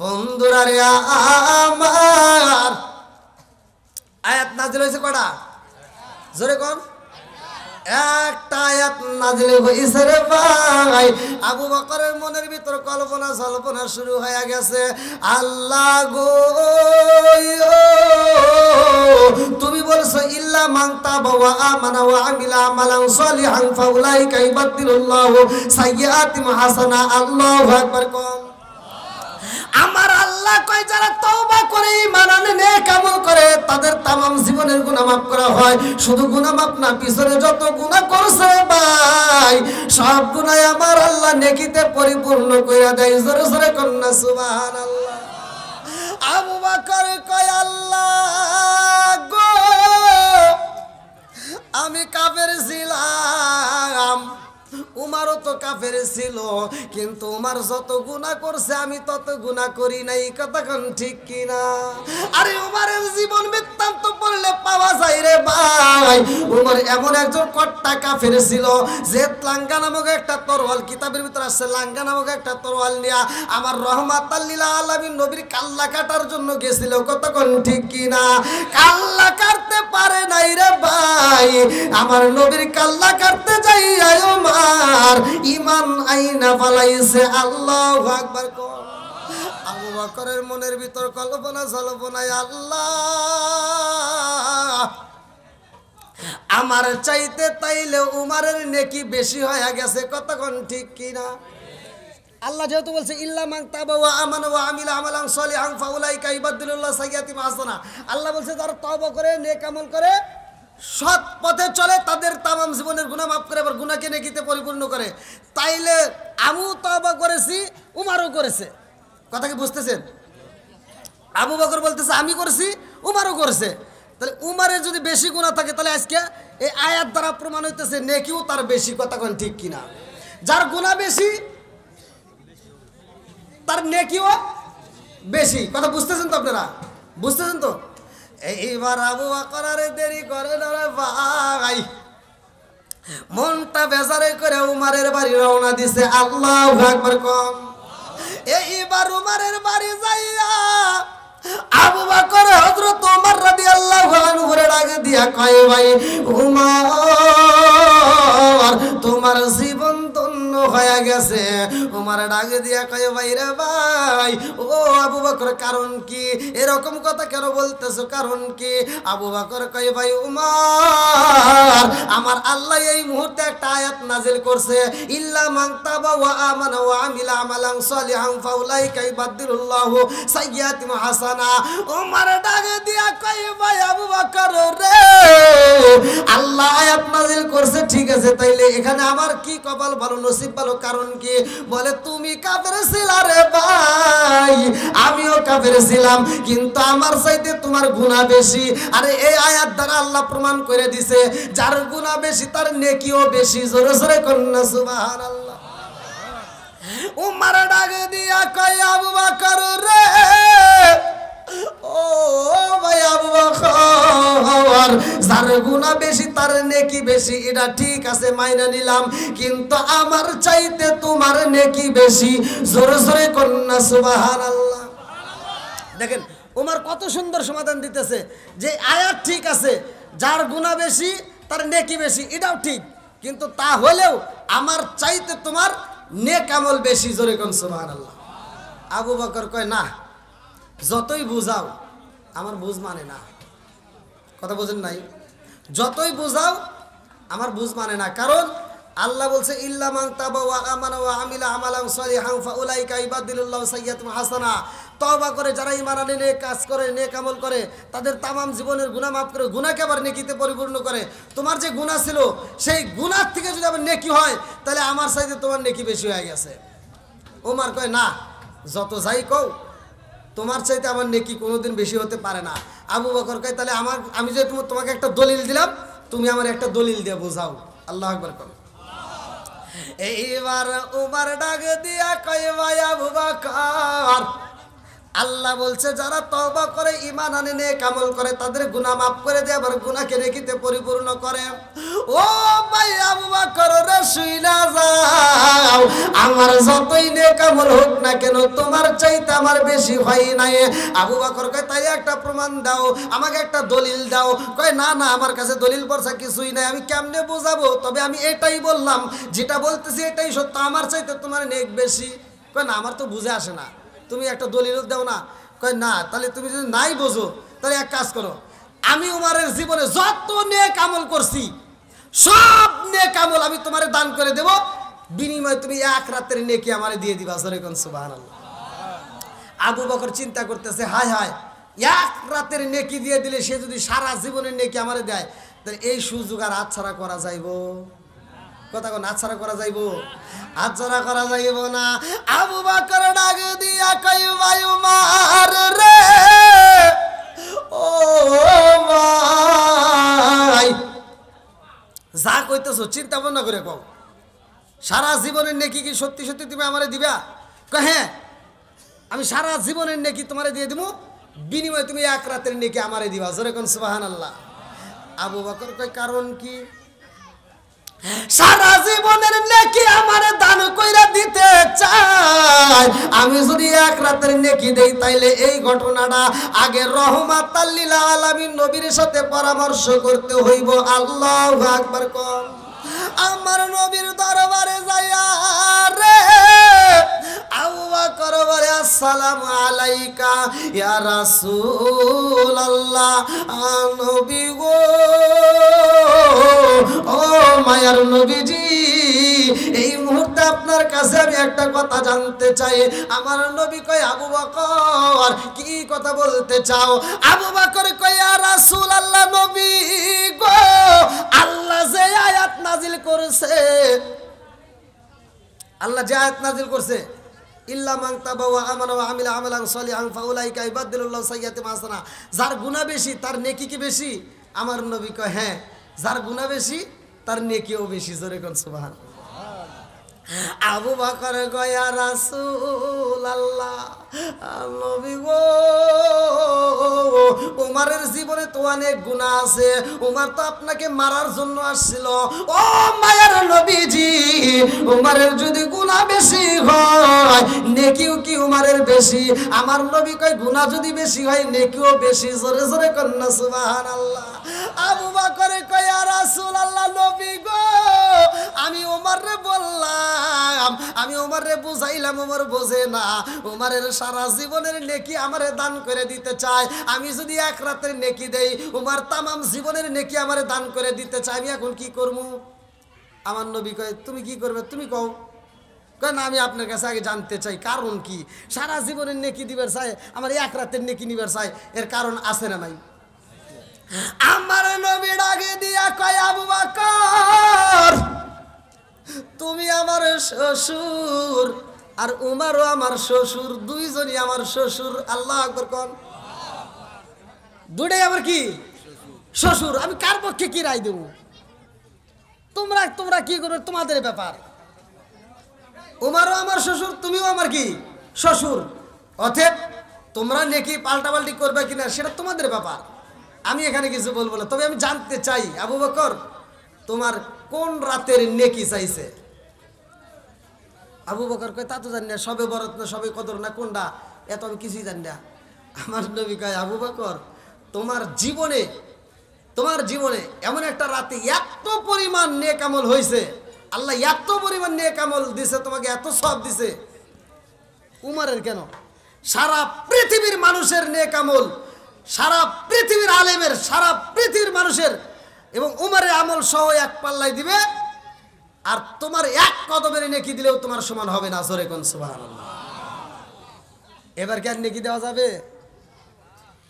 বন্ধুরা রে আমার, আয়াত নাজিল হয়েছে কটা? জোরে কোন? একটা আয়াত নাজিল হইছে রে ভাই। আবু বকরের মনের ভিতর কল্পনা জল্পনা শুরু হয়ে গেছে, আল্লাহ গো তুমি বলছো ইল্লা মান তাবা ওয়া আমানা ওয়া আমিলা আমালান সলিহান ফাউলাইকা ইবাদদিলুল্লাহু সাইয়্যাতিহিম হাসানা। আল্লাহু আকবার কোন। আমার আল্লাহ কয় যারা তওবা করে ঈমান আনে নেক আমল করে তাদের तमाम জীবনের গুনাহ maaf করা হয়। শুধু গুনাহ maaf না, পিছনে যত গুনাহ করছে ভাই সব গুনাহ আমার আল্লাহ নেকিতে পরিপূর্ণ কইরা দেয়। জোরে জোরে কন্না সুবহানাল্লাহ। আবু বকর কয় আল্লাহ গো আমি কাফের ছিলাম, উমারও তো কাফের ছিল, কিন্তু উমার যত গুনাহ করছে আমি তত গুনাহ করি নাই, কথা কোন ঠিক কিনা? আরে উমারের জীবন বৃত্তান্ত পড়লে পাওয়া যায় রে ভাই, উমর এমন একজন কট্টা কাফের ছিল যে লাঙ্গা নামক একটা তরোয়াল, কিতাবের ভিতরে আছে লাঙ্গা নামক একটা তরোয়াল নিয়া আমার রহমাতাল লিল আলামিন নবীর কাল্লা কাটার জন্য গেছিল, কথা কোন ঠিক কিনা? কাল্লা কাটতে পারে নাই রে ভাই, আমার নবীর কাল্লা কাটতে যাই আয়ো মা উমার ঈমান আইনা ফালাইছে। আল্লাহু আকবার। আবু বকরের মনের ভিতর কল্পনা জল্পনায়, আল্লাহ আমার চাইতে তাইলে উমারের নেকি বেশি হয়ে গেছে। কতক্ষণ ঠিক কিনা? আল্লাহ যেহেতু বলছে ইল্লা মান তাবা ওয়া আমানা ওয়া আমিলা আমালান সলিহান ফাউলাইকা ইবাদদিলুল্লাহ সাইয়্যাতিহিম হাসানা। আল্লাহ বলছে যারা তওবা করে নেক আমল করে সৎ পথে চলে তাদের তামাম জীবনের গুনাহ মাফ করে, আবার গুনাহকে নেকিতে পরিপূর্ণ করে। তাইলে আবু তওবা করেছি, উমারও করেছে। কথা কি বুঝতেছেন? আবু বকর বলতেছে আমি করেছি, উমারও করেছে। তাহলে উমারের যদি বেশি গুনাহ থাকে তাহলে আজকে এই আয়াত দ্বারা প্রমাণ হইতেছে নেকিও তার বেশি। কথা কোন ঠিক কিনা? যার গুনাহ বেশি তার নেকিও বেশি। কথা বুঝতেছেন তো আপনারা? বুঝতেছেন তো? এইবার আবু বকর আরে দেরি করে না রে ভাই, মনটা বেজারে করে উমারের বাড়ি রওনা দিছে। আল্লাহু আকবার কম। এইবার উমারের বাড়ি যাইয়া আবু বকর হযরত ওমর রাদিয়াল্লাহু আনহু রে ডাক দিয়া কয়, ভাই উমর তোমার জীবন ধন্য হয়ে গেছে। উমর ডাক দিয়া কয়, ভাই রে ভাই, ও আবু বকর কারণ কি? এরকম কথা কেন বলতেছো? কারণ কি? আবু বকর কয়, ভাই উমর আমার আল্লাহ এই মুহূর্তে একটা আয়াত নাজিল করছে, ইল্লা মান তাবা ওয়া আমানা ওয়া আমিলা আমালান সলিহান ফাউলাইকা ইবাদদিলুল্লাহু সাইয়্যাতিহিম হাসানা। উমর ডাক দিয়া কয়, ভাই আবু বকর রে, আল্লাহ আয়াত নাজিল করছে ঠিক আছে, তাইলে এখানে আমার কি কপাল ভালো, নসিব ভালো। কারণ কি? বলে তুমি কাফের ছিলা রে ভাই, আমিও কাফের ছিলাম, কিন্তু আমার চাইতে তোমার গুনাহ বেশি। আরে এই আয়াত দ্বারা আল্লাহ প্রমাণ করে দিছে যার গুনাহ বেশি তার নেকিও বেশি। জোরে জোরে কন্যা সুবহানাল্লাহ। উমর ডাক দিয়া কয়, আবু বকর রে, ও ভাই আবু বকর, যার গুনাহ বেশি তার নেকি বেশি, এটা ঠিক আছে মাইনা নিলাম, কিন্তু আমার চাইতে তোমার নেকি বেশি। জোরে জোরে কন্যা সুবহানাল্লাহ। দেখেন ওমর কত সুন্দর সমাধান দিতেছে যে আয়াত ঠিক আছে, যার গুনাহ বেশি তার নেকি বেশি, এটাও ঠিক, কিন্তু তা হলেও আমার চাইতে তোমার নেক আমল বেশি। জোরে কোন সুবহানাল্লাহ। আবু বকর কয়, না যতই বুঝাও আমার বুঝ মানে না। কথা বোঝেন নাই? যতই বুঝাও আমার বুঝ মানে না। কারণ আল্লাহ বলছে ইল্লা মান তাবা ওয়া আমানা ওয়া আমিলা আমালান সলিহান ফাউলাইকা ইবাদদিলুল্লাহু সাইয়্যাতিহিম হাসানা। তওবা করে যারা ঈমান আনে, নেক কাজ করে, নেক আমল করে, তাদের তামাম জীবনের গুনাহ মাফ করে, গুনাহকে আবার নেকিতে পরিপূর্ণ করে। তোমার যে গুনাহ ছিল সেই গুনাহ থেকে যদি আবার নেকি হয় তাহলে আমার চাইতে তোমার নেকি বেশি হয়ে গেছে। ওমর কয়, না যত যাই কও তোমার চাইতে আমার নেকি কোনোদিন বেশি হতে পারে না। আবু বকর কয়, তাহলে আমি যে তোমাকে একটা দলিল দিলাম, তুমি আমার একটা দলিল দিয়ে বোঝাও। আল্লাহু আকবার কও। এইবার উমর ডাক দিয়া কয়, ভাই আবু বকর, আল্লাহ বলছে যারা তওবা করে, ঈমান আনে, নেক আমল করে, তাদের গুনাহ মাফ করে দেয়, আবার গুনাহকে নেকিতে পরিপূর্ণ করে। ও ভাই আবু বকর রে, শুইনা যাও, আমার যতই নেক আমল হোক না কেন তোমার চাইতে আমার বেশি হয় নাই। আবু বকর কয়, তাই একটা প্রমাণ দাও, আমাকে একটা দলিল দাও। কয়, না না আমার কাছে দলিল পড়ছা কিছুই নাই, আমি কেমনে বোঝাবো? তবে আমি এটাই বললাম, যেটা বলতেছি এটাই সত্য, আমার চাইতে তোমার নেক বেশি। কয়, না আমার তো বুঝে আসে না, তুমি একটা দলিল দাও না। কয়, না তাহলে তুমি যদি নাই বোঝো তাহলে এক কাজ করো, আমি উমরের জীবনে যত নেক আমল করছি সব নেক আমল আমি তোমারে দান করে দেব, বিনিময়ে তুমি এক রাতের নেকি আমারে দিয়ে দিবা। জোরে কোন সুবহানাল্লাহ। আবু বকর চিন্তা করতেছে, হায় হায়, এক রাতের নেকি দিয়ে দিলে সে যদি সারা জীবনের নেকি আমারে দেয়, তাহলে এই সুযোগ আর হাতছাড়া করা যাইব? কথা কোন হাতছাড়া করা যাইব? হাতছাড়া করা যাইব না। আবু বকর ডাক দিয়া কয়, ভাই উমর রে, ও ভাই যা কইতেছো চিন্তা ভাবনা করে কও, সারা জীবনের নেকি কি সত্যি সত্যি তুমি আমারে দিবা? কয়, হ্যাঁ আমি সারা জীবনের নেকি তোমারে দিয়ে দিব, বিনিময়ে তুমি এক রাতের নেকি আমারে দিবা। জোরে কোন সুবহানাল্লাহ। আবু বকর কয়, কারণ কি? সারা জীবনের নেকি আমারে দান কইরা দিতে চাই, আমি যদি এক রাতের নেকি দেই তাইলে এই ঘটনাটা আগে রহমাতাল লিল আলামিন নবীর সাথে পরামর্শ করতে হইব। আল্লাহু আকবার। আমার নবীর দরবারে যাইয়া রে আবু বকর বলে আসসালামু আলাইকা ইয়া রাসূলুল্লাহ। নবী গো, ও মায়ার নবীজি, এই মুহূর্তে আপনার কাছে আমি একটা কথা জানতে চাই। আমার নবী কয়, আবু বকর কি কথা বলতে চাও? আবু বকর কয়, ইয়া রাসূলুল্লাহ, নবী গো, আল্লাহ যে আয়াত নাজিল করছে, আল্লাহ যে আয়াত নাজিল করছে, ইল্লা মান তাবা ওয়া আমানা ওয়া আমিলা আমালান সলিহান ফাউলাইকা ইবাদদিলুল্লাহু সাইয়্যাতিহিম হাসানা। যার গুনাহ বেশি তার নেকি কি বেশি? আমার নবী কয়, হ্যাঁ, যার গুনাহ বেশি তার নেকিও বেশি। জোরে কোন সুবহানাল্লাহ। আবু বকর কয়, ইয়া রাসূলুল্লাহ, নবী গো, উমরের জীবনে তো অনেক গুনাহ আছে, উমর তো আপনাকে মারার জন্য আসছিল। ও মায়ার নবীজি, উমরের যদি গুনাহ বেশি হয়, নেকিও কি উমরের বেশি? আমার নবী কয়, গুনাহ যদি বেশি হয়, নেকিও বেশি। জোরে জোরে কন্না সুবহানাল্লাহ। আবু বকর কয়, ইয়া রাসূলুল্লাহ, নবী গো, আমি উমররে বললাম, আমি উমররে বুঝাইলাম, উমর বোঝে না। উমরের সারা জীবনের নেকি আমারে দান করে দিতে চায়। আমি যদি এক রাতের নেকি দেই, উমর তামাম জীবনের নেকি আমারে দান করে দিতে চায়। আমি এখন কি করব? আমার নবী কয়, তুমি কি করবে? তুমি কও। কয়, না, আমি আপনার কাছে আগে জানতে চাই কারণ কি। সারা জীবনের নেকি দিবার চাই, আমার এক রাতের নেকি নিবার চাই, এর কারণ আছে না নাই? আমার নবী ডাকে দিয়া কয়, আবু বকর, তুমি আমার শ্বশুর, আর উমরও আমার শ্বশুর, দুইজনই আমার শ্বশুর। আল্লাহু আকবার কোন। দুটাই আমার কি? শ্বশুর। আমি কার পক্ষে কি রায় দেব? তোমরা কি করবে, তোমাদের ব্যাপার। উমরও আমার শ্বশুর, তুমিও আমার কি? শ্বশুর। অতএব তোমরা নেকি পাল্টাপাল্টি করবে কিনা সেটা তোমাদের ব্যাপার, আমি এখানে কিছু বলবো না। তবে আমি জানতে চাই, আবু বকর, তোমার কোন রাতের নেকি চাইছে? আবু বকর কয়, তা তো জানি না, সবে বরত না, সবে কদর না, কোনটা, এত আমি কিছুই জানি না। আমার নবী কয়, আবু বকর, তোমার জীবনে এমন একটা রাতে এত পরিমাণ নেক আমল হয়েছে, আল্লাহ এত পরিমাণ নেক আমল দিছে, তোমাকে এত সওয়াব দিছে। উমরের কেন? সারা পৃথিবীর মানুষের নেক আমল, সারা পৃথিবীর আলেমের, সারা পৃথিবীর মানুষের এবং উমরের আমল সহ এক পাল্লাই দিবে, আর তোমার এক কদমের নেকি দিলেও তোমার সমান হবে না। জোরে কোন সুবহানাল্লাহ। এবার কি আর নেকি দেওয়া যাবে?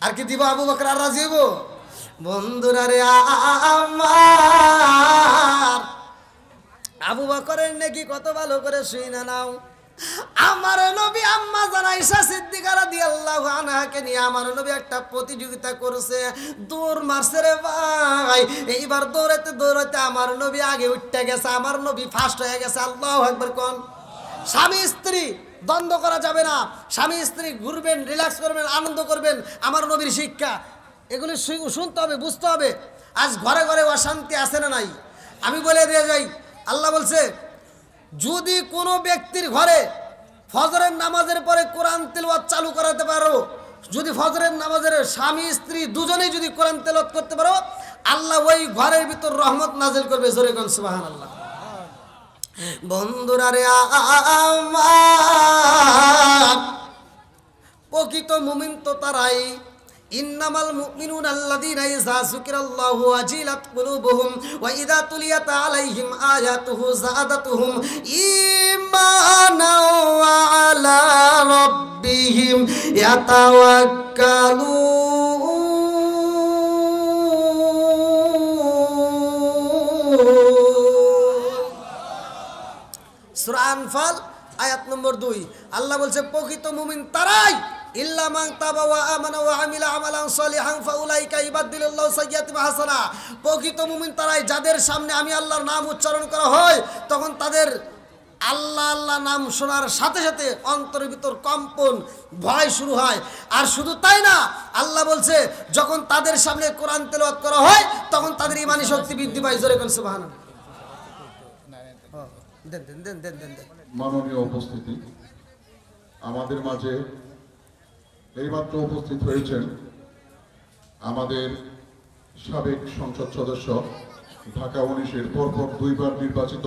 আর কি দিব? আবু বকর আর রাজি হইব? বন্ধুরা রে আমার, আবু বকরের নেকি কত ভালো করে শুইনা নাও। আমার নবী আম্মা জান আয়েশা সিদ্দিকা রাদিয়াল্লাহু আনহাকে নিয়ে আমার নবী একটা প্রতিযোগিতা করেছে, দৌড় মারছে রে ভাই। এইবার দৌড়াতে আমার নবী আগে উঠতে গেছে, আমার নবী ফার্স্ট হয়ে গেছে। আল্লাহু আকবার কোন। স্বামী স্ত্রী দ্বন্দ্ব করা যাবে না, স্বামী স্ত্রী ঘুরবেন, রিল্যাক্স করবেন, আনন্দ করবেন, আমার নবীর শিক্ষা। এগুলি শুনতে হবে, বুঝতে হবে। আজ ঘরে ঘরে অশান্তি আছে না নাই? আমি বলে দিয়ে যাই, আল্লাহ বলছে, যদি কোনো ব্যক্তির ঘরে ফজরের নামাজের পরে কোরআন তেলাওয়াত চালু করাতে পারো, যদি ফজরের নামাজের স্বামী স্ত্রী দুজনেই যদি কোরআন তেলাওয়াত করতে পারো, আল্লাহ ওই ঘরের ভিতর রহমত নাজিল করবে। জোরে কোন সুবহানাল্লাহ। বন্ধুরা রে আমার, প্রকৃত মুমিন তো তারাই, ইন্নামাল মুমিনুনা আল্লাযীনা ইযা যুকিরাল্লাহু ওয়াজিলাত কুলুবুহুম ওয়া ইযা তুলিয়াত আলাইহিম আয়াতুহু যাদাতুহুম ঈমানাও ওয়া আলা রাব্বিহিম ইয়াতাওয়াক্কালুন। সূরা আনফাল আয়াত নম্বর 2। আল্লাহ বলছে, প্রকৃত মুমিন তারাই, ইল্লা মান তাবা ওয়া আমানা ওয়া আমিলা আমালান সলিহান ফাউলাইকা ইবাদদিলুল্লাহু সাইয়্যাতিহিম হাসানা। প্রকৃত মুমিন তারাই, যাদের সামনে আমি আল্লাহর নাম উচ্চারণ করা হয়, তখন তাদের আল্লাহ আল্লাহ নাম শোনার সাথে সাথে অন্তরের ভিতর কম্পন, ভয় শুরু হয়। আর শুধু তাই না, আল্লাহ বলছে, যখন তাদের সামনে কোরআন তেলাওয়াত করা হয়, তখন তাদের ঈমানি শক্তি বৃদ্ধি পায়। জোরে কোন সুবহানাল্লাহ। মাননীয় উপস্থিতি, আমাদের মাঝে এইমাত্র উপস্থিত হয়েছেন আমাদের সাবেক সংসদ সদস্য ঢাকা 19-এর পরপর 2 বার নির্বাচিত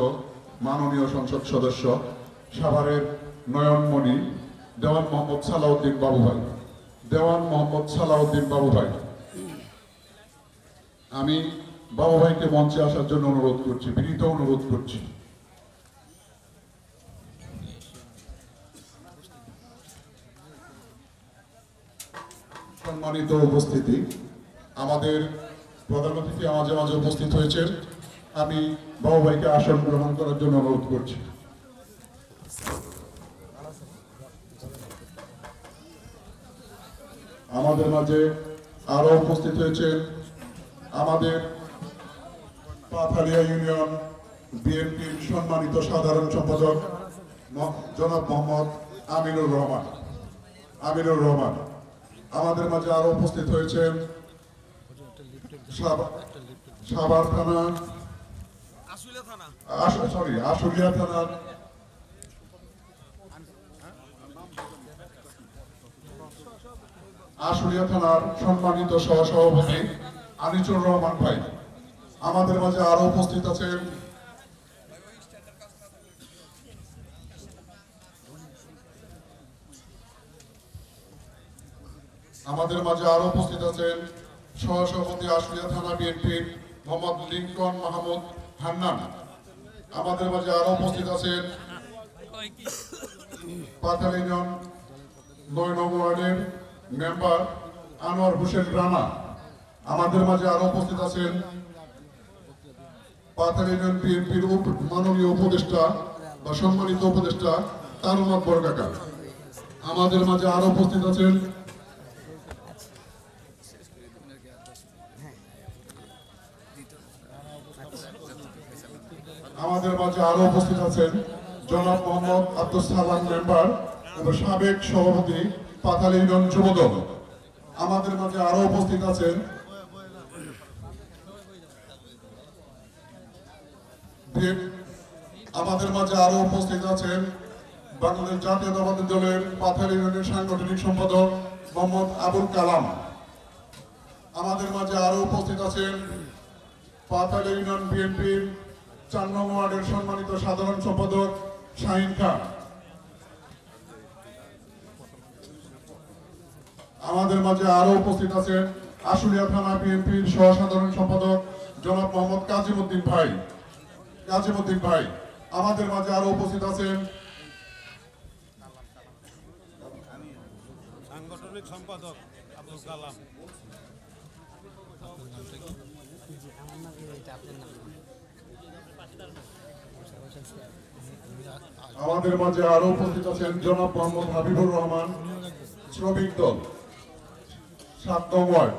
মাননীয় সংসদ সদস্য সাভারের নয়নমণি দেওয়ান মোহাম্মদ সালাউদ্দিন বাবু ভাই। দেওয়ান মোহাম্মদ সালাউদ্দিন বাবু ভাই, আমি বাবু ভাইকে মঞ্চে আসার জন্য অনুরোধ করছি, বিনীত অনুরোধ করছি। সম্মানিত উপস্থিতি, আমাদের প্রধান অতিথি মাঝে মাঝে উপস্থিত হয়েছেন। আমি বাবু ভাইকে আসন গ্রহণ করার জন্য অনুরোধ করছি। আমাদের মাঝে আরো উপস্থিত হয়েছেন আমাদের পাথালিয়া ইউনিয়ন বিএনপির সম্মানিত সাধারণ সম্পাদক জনাব মোহাম্মদ আমিনুর রহমান। আমাদের মাঝে আরো উপস্থিত হয়েছেন সাভার থানা আশুলিয়া থানার সম্মানিত সহসভাপতি আনিসুর রহমান ভাই। আমাদের মাঝে আরো উপস্থিত আছেন সহসভাপতি আশুলিয়া থানা বিএনপির মোহাম্মদ লিঙ্কন মাহমুদ হান্নান। আমাদের মাঝে আরো উপস্থিত আছেন পাতাল ইউনিয়ন 9 নং ওয়ার্ডের মেম্বার আনোয়ার হোসেন রানা। আমাদের মাঝে আরো উপস্থিত আছেন পাতাল ইউনিয়ন বিএনপির মাননীয় উপদেষ্টা বা সম্মানিত উপদেষ্টা তারুনাথ বরকাকা। আমাদের মাঝে আরো উপস্থিত আছেন জনাব মোহাম্মদ আব্দুল সালাম মেম্বার এবং সাবেক সভাপতি পাতাল ইউনিয়ন যুবদল। আমাদের মাঝে আরো উপস্থিত আছেন বাংলাদেশ জাতীয়তাবাদী দলের পাতাল ইউনিয়নের সাংগঠনিক সম্পাদক মোহাম্মদ আবুল কালাম। আমাদের মাঝে আরো উপস্থিত আছেন পাতাল ইউনিয়ন বিএনপির 4 নং ওয়ার্ডের সম্মানিত সাধারণ সম্পাদক শাহিন খান। আমাদের মাঝে আরো উপস্থিত আছেন আশুলিয়া থানা বিএনপির সহ সাধারণ সম্পাদক জনাব মোহাম্মদ কাজিমউদ্দিন ভাই। আমাদের মাঝে আরো উপস্থিত আছেন সাংগঠনিক সম্পাদক আব্দুল কালাম। আমাদের মাঝে আরো উপস্থিত আছেন জনাব মোহাম্মদ হাবিবুর রহমান, শ্রমিক দল 7 নং ওয়ার্ড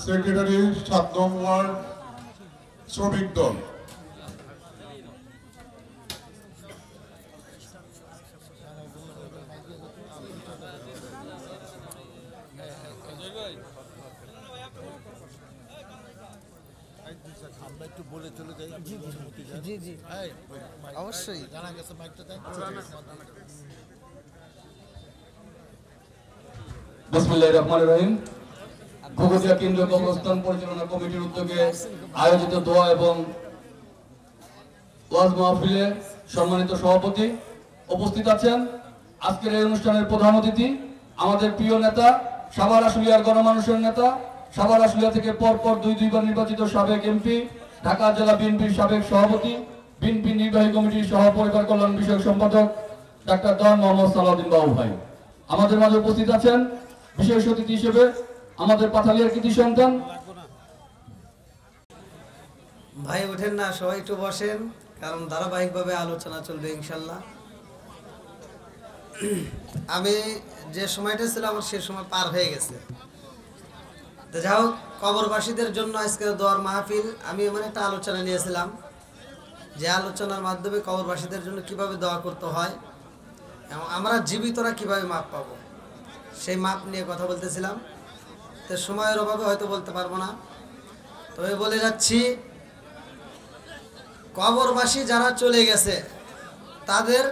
সেক্রেটারি, 7 নং ওয়ার্ড শ্রমিক দল। অবশ্যই বিসমিল্লাহির রহমানির রহিম। ভূগোলিয়া কেন্দ্রীয় কবরস্থান পরিচালনা কমিটির উদ্যোগে আয়োজিত দোয়া এবং ওয়াজ মাহফিলে সম্মানিত সভাপতি উপস্থিত আছেন। আজকের এই অনুষ্ঠানের প্রধান অতিথি আমাদের প্রিয় নেতা, সাভার আশুলিয়ার গণমানুষের নেতা, সাভার আশুলিয়া থেকে পরপর দুইবার নির্বাচিত সাবেক এমপি, ঢাকা জেলা বিএনপির সাবেক সভাপতি, বিএনপি নির্বাহী কমিটির সহ পরিবার কল্যাণ বিষয়ক সম্পাদক ডাক্তার দেওয়ান মোহাম্মদ সালাউদ্দিন বাবু ভাই। আমাদের মাঝে উপস্থিত আছেন বিশেষ অতিথি হিসেবে আমাদের পাথালিয়ার কৃতি সন্তান ভাই। ওঠেন না, সবাই একটু বসেন, কারণ ধারাবাহিকভাবে আলোচনা চলবে ইনশাল্লাহ। আমি যে সময়টা ছিল আমার সে সময় পার হয়ে গেছে। তো যাই হোক, কবরবাসীদের জন্য আজকে দোয়ার মাহফিল। আমি এমন একটা আলোচনা নিয়েছিলাম যে আলোচনার মাধ্যমে কবরবাসীদের জন্য কিভাবে দোয়া করতে হয় এবং আমরা জীবিতরা কিভাবে মাপ পাবো সেই মাপ নিয়ে কথা বলতেছিলাম। তো সময়ের অভাবে হয়তো বলতে পারবো না, তবে বলে যাচ্ছি, কবরবাসী যারা চলে গেছে তাদের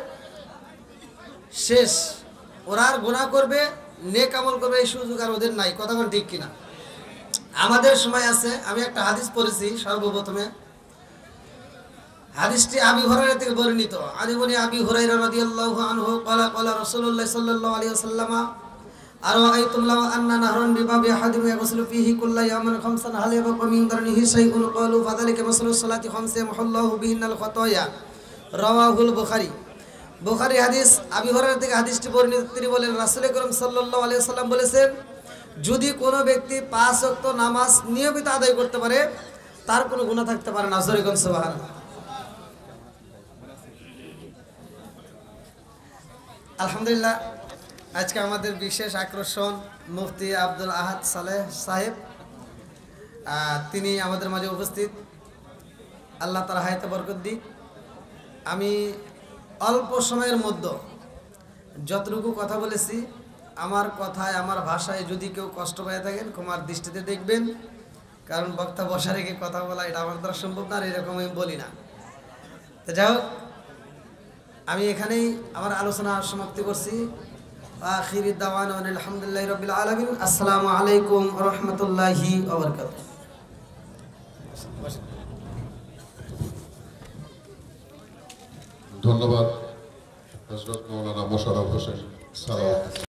শেষ, ওরা আর গুনাহ করবে, নেক আমল করবে, এই সুযোগ আর ওদের নাই। কথা বল ঠিক কিনা? আমাদের সময় আছে। আমি একটা হাদিস পড়েছি সর্বপ্রথমে। হাদিসটি আবি হুরায়রা থেকে বর্ণিত। আলী আবি হুরায়রা রাদিয়াল্লাহু আনহু ক্বালা ক্বালা রাসূলুল্লাহ সাল্লাল্লাহু আলাইহি ওয়াসাল্লাম আরাআইতুম লাও আন্না নাহরান বিবাবি আহাদিম ইয়াগসিলু ফীহি কুল্লা ইয়াওমিন খামসান হাল ইয়াবqa মিন দারনিহি শাইউন ক্বালু ফাযালিকা মাসলুস সালাতি খামসা মুহাল্লাহু বিহিনাল খাতায়া। রাওয়াহুল বুখারী। বুখারী হাদিস। আবি হুরায়রা থেকে হাদিসটি বর্ণিত। তিনি বলেন রাসূল আকরাম সাল্লাল্লাহু আলাইহি ওয়াসাল্লাম বলেছেন, যদি কোনো ব্যক্তি 5 ওয়াক্ত নামাজ নিয়মিত আদায় করতে পারে তার কোনো গুনাহ থাকতে পারে না। জোরে কোন সুবহানাল্লাহ। আলহামদুলিল্লাহ, আজকে আমাদের বিশেষ আকর্ষণ মুফতি আব্দুল আহাদ সালেহ সাহেব, তিনি আমাদের মাঝে উপস্থিত। আল্লাহ তাআলা হায়াতে বরকত দিক। আমি অল্প সময়ের মধ্যে যতটুকু কথা বলেছি, আমার কথায় আমার ভাষায় যদি কেউ কষ্ট পেয়ে থাকেন ক্ষমার দৃষ্টিতে দেখবেন, কারণ বক্তা বসা রেখে কথা বলা এটা আমার দ্বারা সম্ভব না, আর এরকম আমি বলি না। তো যাই হোক, আমি এখানেই আমার আলোচনা সমাপ্তি করছি। আখিরি দাওয়ানা আলহামদুলিল্লাহি রাব্বিল আলামিন। আসসালামু আলাইকুম ওয়া রাহমাতুল্লাহি ওয়া বারাকাতুহু। ধন্যবাদ হযরত মাওলানা মোশাররফ হোসেন। সালাম।